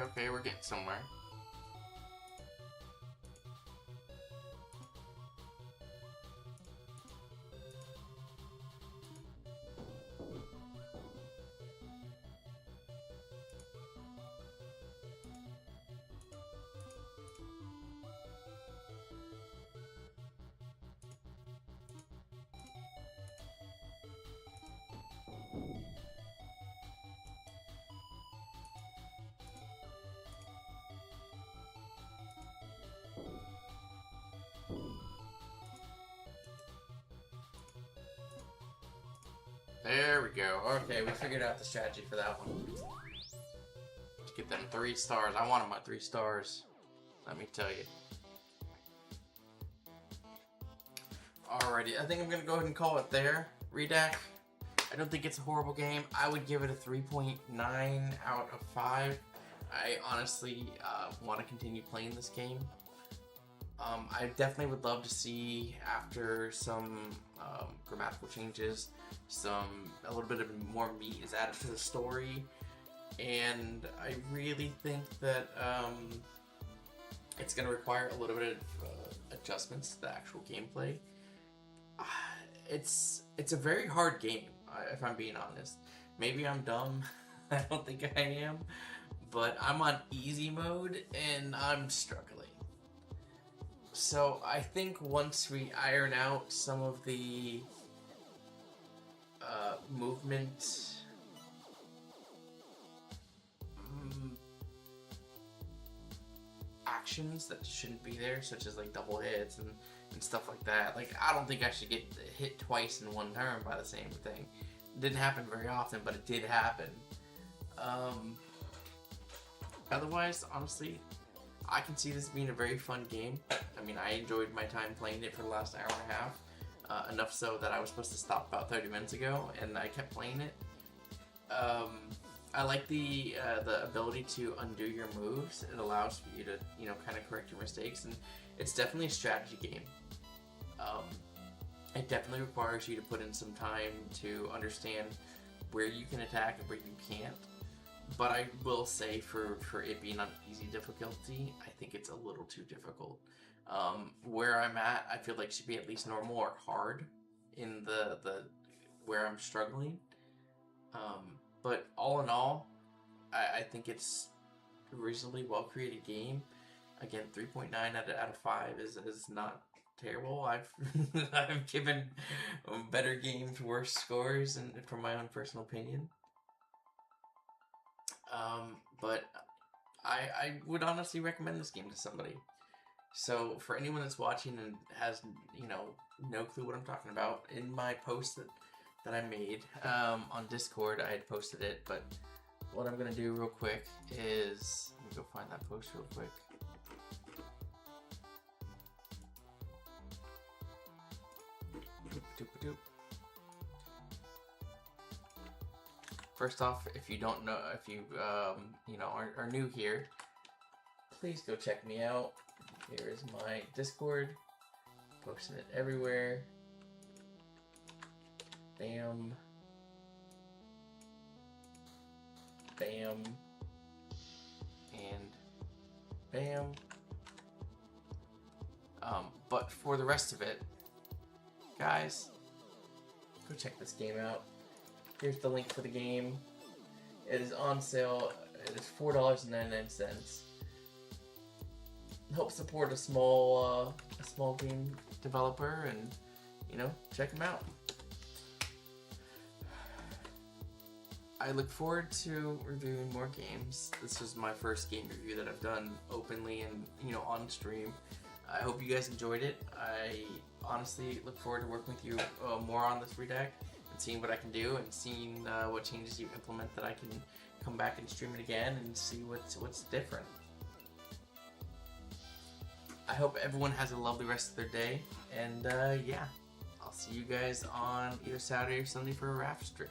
Okay, we're getting somewhere. There we go. Okay, we figured out the strategy for that one. Let's get them 3 stars. I want them at 3 stars. Let me tell you. Alrighty, I think I'm gonna go ahead and call it there. Redact. I don't think it's a horrible game. I would give it a 3.9 out of 5. I honestly want to continue playing this game. I definitely would love to see, after some grammatical changes, a little bit of more meat is added to the story, and I really think that it's going to require a little bit of adjustments to the actual gameplay. It's a very hard game, if I'm being honest. Maybe I'm dumb. I don't think I am, but I'm on easy mode and I'm struggling. So I think once we iron out some of the movement actions that shouldn't be there, such as like double hits and stuff like that. Like, I don't think I should get hit twice in one turn by the same thing. It didn't happen very often, but it did happen. Otherwise, honestly, I can see this being a very fun game. I mean, I enjoyed my time playing it for the last hour and a half. Enough so that I was supposed to stop about 30 minutes ago, and I kept playing it. I like the ability to undo your moves. It allows for you to, kind of correct your mistakes, and it's definitely a strategy game. It definitely requires you to put in some time to understand where you can attack and where you can't. But I will say, for it being on easy difficulty, I think it's a little too difficult. Where I'm at, I feel like it should be at least normal or hard in the where I'm struggling. But all in all, I think it's a reasonably well created game. Again, 3.9 out of 5 is not terrible. I've given better games worse scores, and from my own personal opinion. But I would honestly recommend this game to somebody. So for anyone that's watching and has, no clue what I'm talking about, in my post that I made on Discord, I had posted it, but what I'm going to do real quick is, let me go find that post real quick. First off, if you don't know, if you are new here, please go check me out. Here is my Discord, posting it everywhere. Bam, bam, and bam. But for the rest of it, guys, go check this game out. Here's the link for the game. It is on sale It is $4.99. Help support a small game developer, and you know, check them out. I look forward to reviewing more games. This was my first game review that I've done openly and, you know, on stream. I hope you guys enjoyed it. I honestly look forward to working with you more on this redact and seeing what I can do and seeing what changes you implement that I can come back and stream it again and see what's different. I hope everyone has a lovely rest of their day, and yeah, I'll see you guys on either Saturday or Sunday for a RAFT stream.